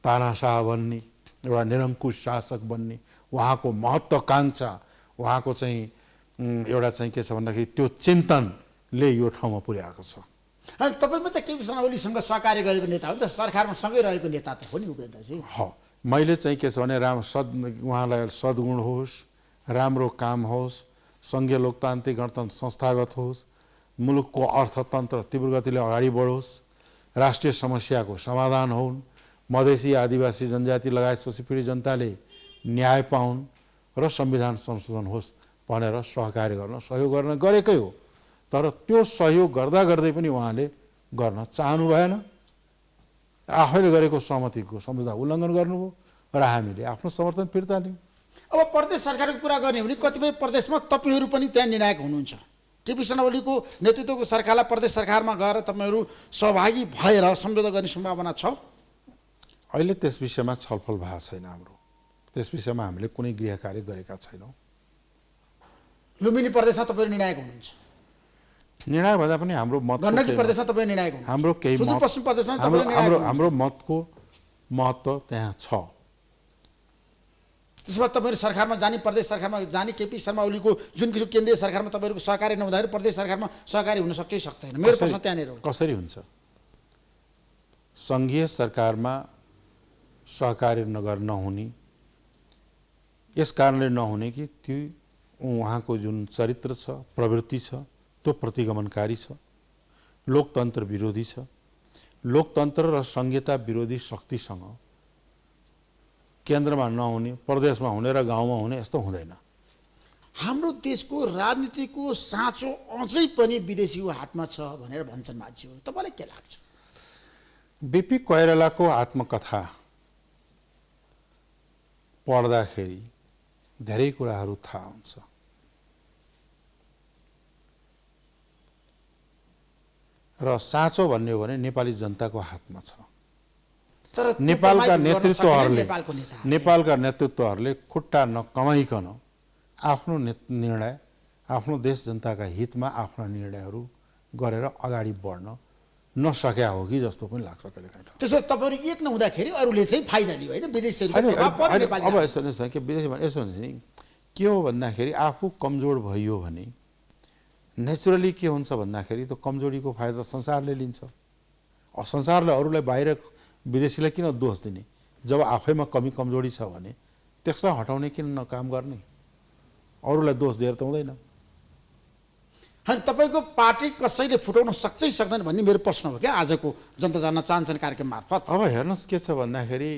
तानाशाह बन्ने, एउटा निरङ्कुश शासक बन्ने, उहाँको महत्त्वाकांक्षा, उहाँको चाहिँ एउटा चाहिँ के छ भन्दाखेरि त्यो चिन्तनले यो ठाउँमा पुर्याएको छ। अनि तपाईँ त केपी शर्मा ओलीसँग सहकार्य गरेको नेता हो नि त, सरकारमा सँगै रहेको नेता त हो नि उपेन्द्रजी। मैले चाहिँ के छ भने उहाँलाई सद्गुण होस्, राम्रो काम होस्, सङ्घीय लोकतान्त्रिक गणतन्त्र संस्थागत होस्, मुलुकको अर्थतन्त्र तीव्र गतिले अगाडि बढोस्, राष्ट्रिय समस्याको समाधान हुन्, मधेसी आदिवासी जनजाति लगायत शोषित पीडित जनताले न्याय पाउन् र संविधान संशोधन होस् भनेर सहकार्य गर्न, सहयोग गर्न गरेकै हो। तर त्यो सहयोग गर्दा गर्दै पनि उहाँले गर्न चाहनु भएन, आफैले गरेको सहमतिको सम्झौता उल्लङ्घन गर्नुभयो र हामीले आफ्नो समर्थन फिर्ता लियौँ। अब प्रदेश सरकारको कुरा गर्ने भने कतिपय प्रदेशमा तपाईँहरू पनि त्यहाँ निर्णायक हुनुहुन्छ। केपी शर्मा ओलीको नेतृत्वको सरकारलाई प्रदेश सरकारमा गएर तपाईँहरू सहभागी भएर सम्झौता गर्ने सम्भावना छ? अहिले त्यस विषयमा छलफल भएको छैन हाम्रो। त्यस विषयमा हामीले कुनै गृह कार्य गरेका छैनौँ। लुम्बिनी प्रदेशमा तपाईहरु निर्णायक हुनुहुन्छ। निर्णय भन्दा पनि हाम्रो मत गण्डकी प्रदेशमा तपाईहरु निर्णायक हुनुहुन्छ। हाम्रो केही सुदूरपश्चिम प्रदेशमा तपाईहरु निर्णायक हुनुहुन्छ। हाम्रो मतको महत्त्व त्यहाँ छ। त्यसो भए तपाईहरु सरकारमा जाने, प्रदेश सरकारमा जाने, केपी शर्मा ओलीको जुन किसिमको केन्द्रीय सरकारमा तपाईहरुको सहकारी नहुँदाखेरि प्रदेश सरकारमा सहकारी हुन सक्छ कि सक्दैन? मेरो प्रश्न त्यहाँनिर हो। कसरी हुन्छ? सङ्घीय सरकारमा सहकारी नगर नहुने यस कारणले नहुने कि त्यो उहाँको जुन चरित्र छ, प्रवृत्ति छ, त्यो प्रतिगमनकारी छ, लोकतन्त्र विरोधी छ। लोकतन्त्र र संहिता विरोधी शक्तिसँग केन्द्रमा नहुने, प्रदेशमा हुने र गाउँमा हुने यस्तो हुँदैन। हाम्रो देशको राजनीतिको साँचो अझै पनि विदेशीको हातमा छ भनेर भन्छन् मान्छेहरू। तपाईलाई के लाग्छ? बीपी कोइरालाको आत्मकथा पढ्दाखेरि धेरै कुराहरू थाहा हुन्छ। र साँचो भन्ने हो भने नेपाली जनताको हातमा छ। तर नेपालका नेतृत्वहरूले खुट्टा नकमाइकन आफ्नो निर्णय, आफ्नो देश जनताका हितमा आफ्ना निर्णयहरू गरेर अगाडि बढ्न नसक्या हो कि जस्तो पनि लाग्छ कहिलेकाहीँ। त्यसो तपाईहरु एक नहुँदाखेरि अरूले चाहिँ फाइदा लियो होइन? विदेशीहरुको प्रभाव पर्यो नेपालमा। अब यसो हुन्छ कि विदेशीमा यसो हुन्छ नि, के हो भन्दाखेरि आफू कमजोर भइयो भने नेचुरली के हुन्छ भन्दाखेरि त्यो कमजोरीको फाइदा संसारले लिन्छ। संसारले अरूलाई बाहिर विदेशीलाई किन दोष दिने? जब आफैमा कमजोरी छ भने त्यसलाई हटाउने किन नकाम गर्ने? अरूलाई दोष दिएर त हुँदैन। होइन, तपाईको पार्टी कसैले फुटाउन सक्छ कि सक्दैन भन्ने मेरो प्रश्न हो क्या आजको जनता जान्न चाहन्छन् कार्यक्रम मार्फत। अब हेर्नुहोस् के छ भन्दाखेरि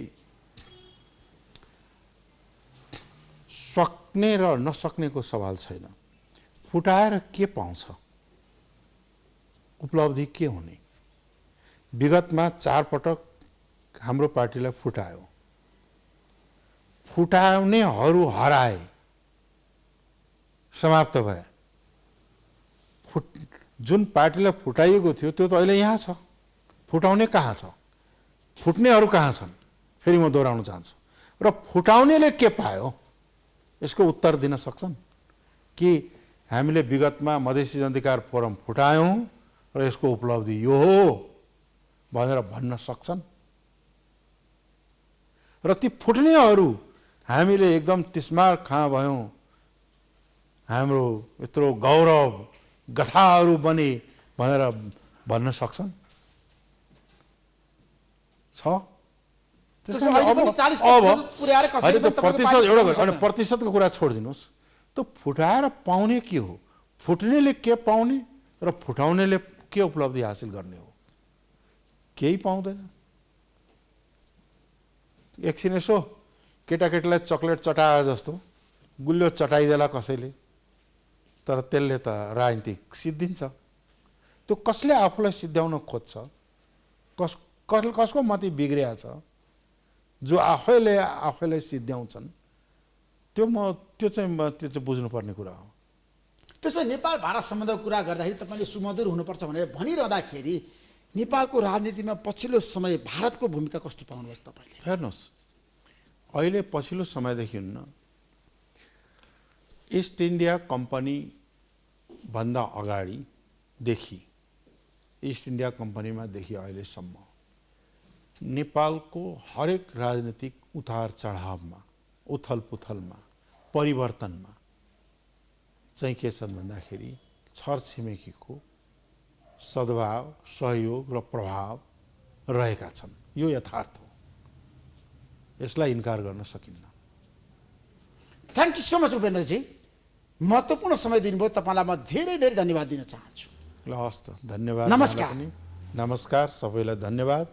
सक्ने र नसक्नेको सवाल छैन। फुटाएर के पाउँछ? उपलब्धि के हुने? विगतमा 4 पटक हाम्रो पार्टीलाई फुटायो। फुटाउनेहरू हराए, समाप्त भए। जुन पार्टीलाई फुटाइएको थियो त्यो त अहिले यहाँ छ। फुटाउने कहाँ छ? फुट्नेहरू कहाँ छन्? फेरि म दोहोऱ्याउन चाहन्छु। र फुटाउनेले के पायो? यसको उत्तर दिन सक्छन् कि हामीले विगतमा मधेसी जनअधिकार फोरम फुटायौँ र यसको उपलब्धि यो हो भनेर भन्न सक्छन्? र ती फुट्नेहरू हामीले एकदम तिस्मार खाँ भयौँ, हाम्रो यत्रो गौरव गथाहरू बने भनेर भन्न सक्छन्? छ? प्रतिशतको कुरा छोडिदिनुहोस्। त फुटाएर पाउने के हो? फुट्नेले के पाउने र फुटाउनेले के उपलब्धि हासिल गर्ने हो? केही पाउँदैन। एकछिन यसो केटाकेटीलाई चक्लेट चटाए जस्तो गुलियो चटाइदेला कसैले, तर त्यसले त राजनीतिक सिद्धिन्छ। त्यो कसले आफूलाई सिद्ध्याउन खोज्छ? कसको मति बिग्रिया छ? जो आफैलाई सिद्ध्याउँछन् त्यो चाहिँ बुझ्नुपर्ने कुरा हो। त्यसमा नेपाल भारत सम्बन्धको कुरा गर्दाखेरि तपाईँले सुमधुर हुनुपर्छ भनेर भनिरहँदाखेरि नेपालको राजनीतिमा पछिल्लो समय भारतको भूमिका कस्तो पाउनुभयो तपाईँले? हेर्नुहोस्, अहिले पछिल्लो समयदेखि इस्ट इन्डिया कम्पनी भन्दा अगाडिदेखि इस्ट इन्डिया कम्पनीमा देखि अहिलेसम्म नेपालको हरेक राजनीतिक उतार चढावमा, उथल पुथलमा, परिवर्तनमा चाहिँ के छन् भन्दाखेरि छरछिमेकीको सद्भाव, सहयोग र प्रभाव रहेका छन्। यो यथार्थ हो, यसलाई इन्कार गर्न सकिन्न। थ्याङ्क यू सो मच उपेन्द्रजी, महत्त्वपूर्ण समय दिनुभयो। तपाईँलाई म धेरै धेरै धन्यवाद दिन चाहन्छु। ल हस् त, धन्यवाद। नमस्कार। नमस्कार सबैलाई, धन्यवाद।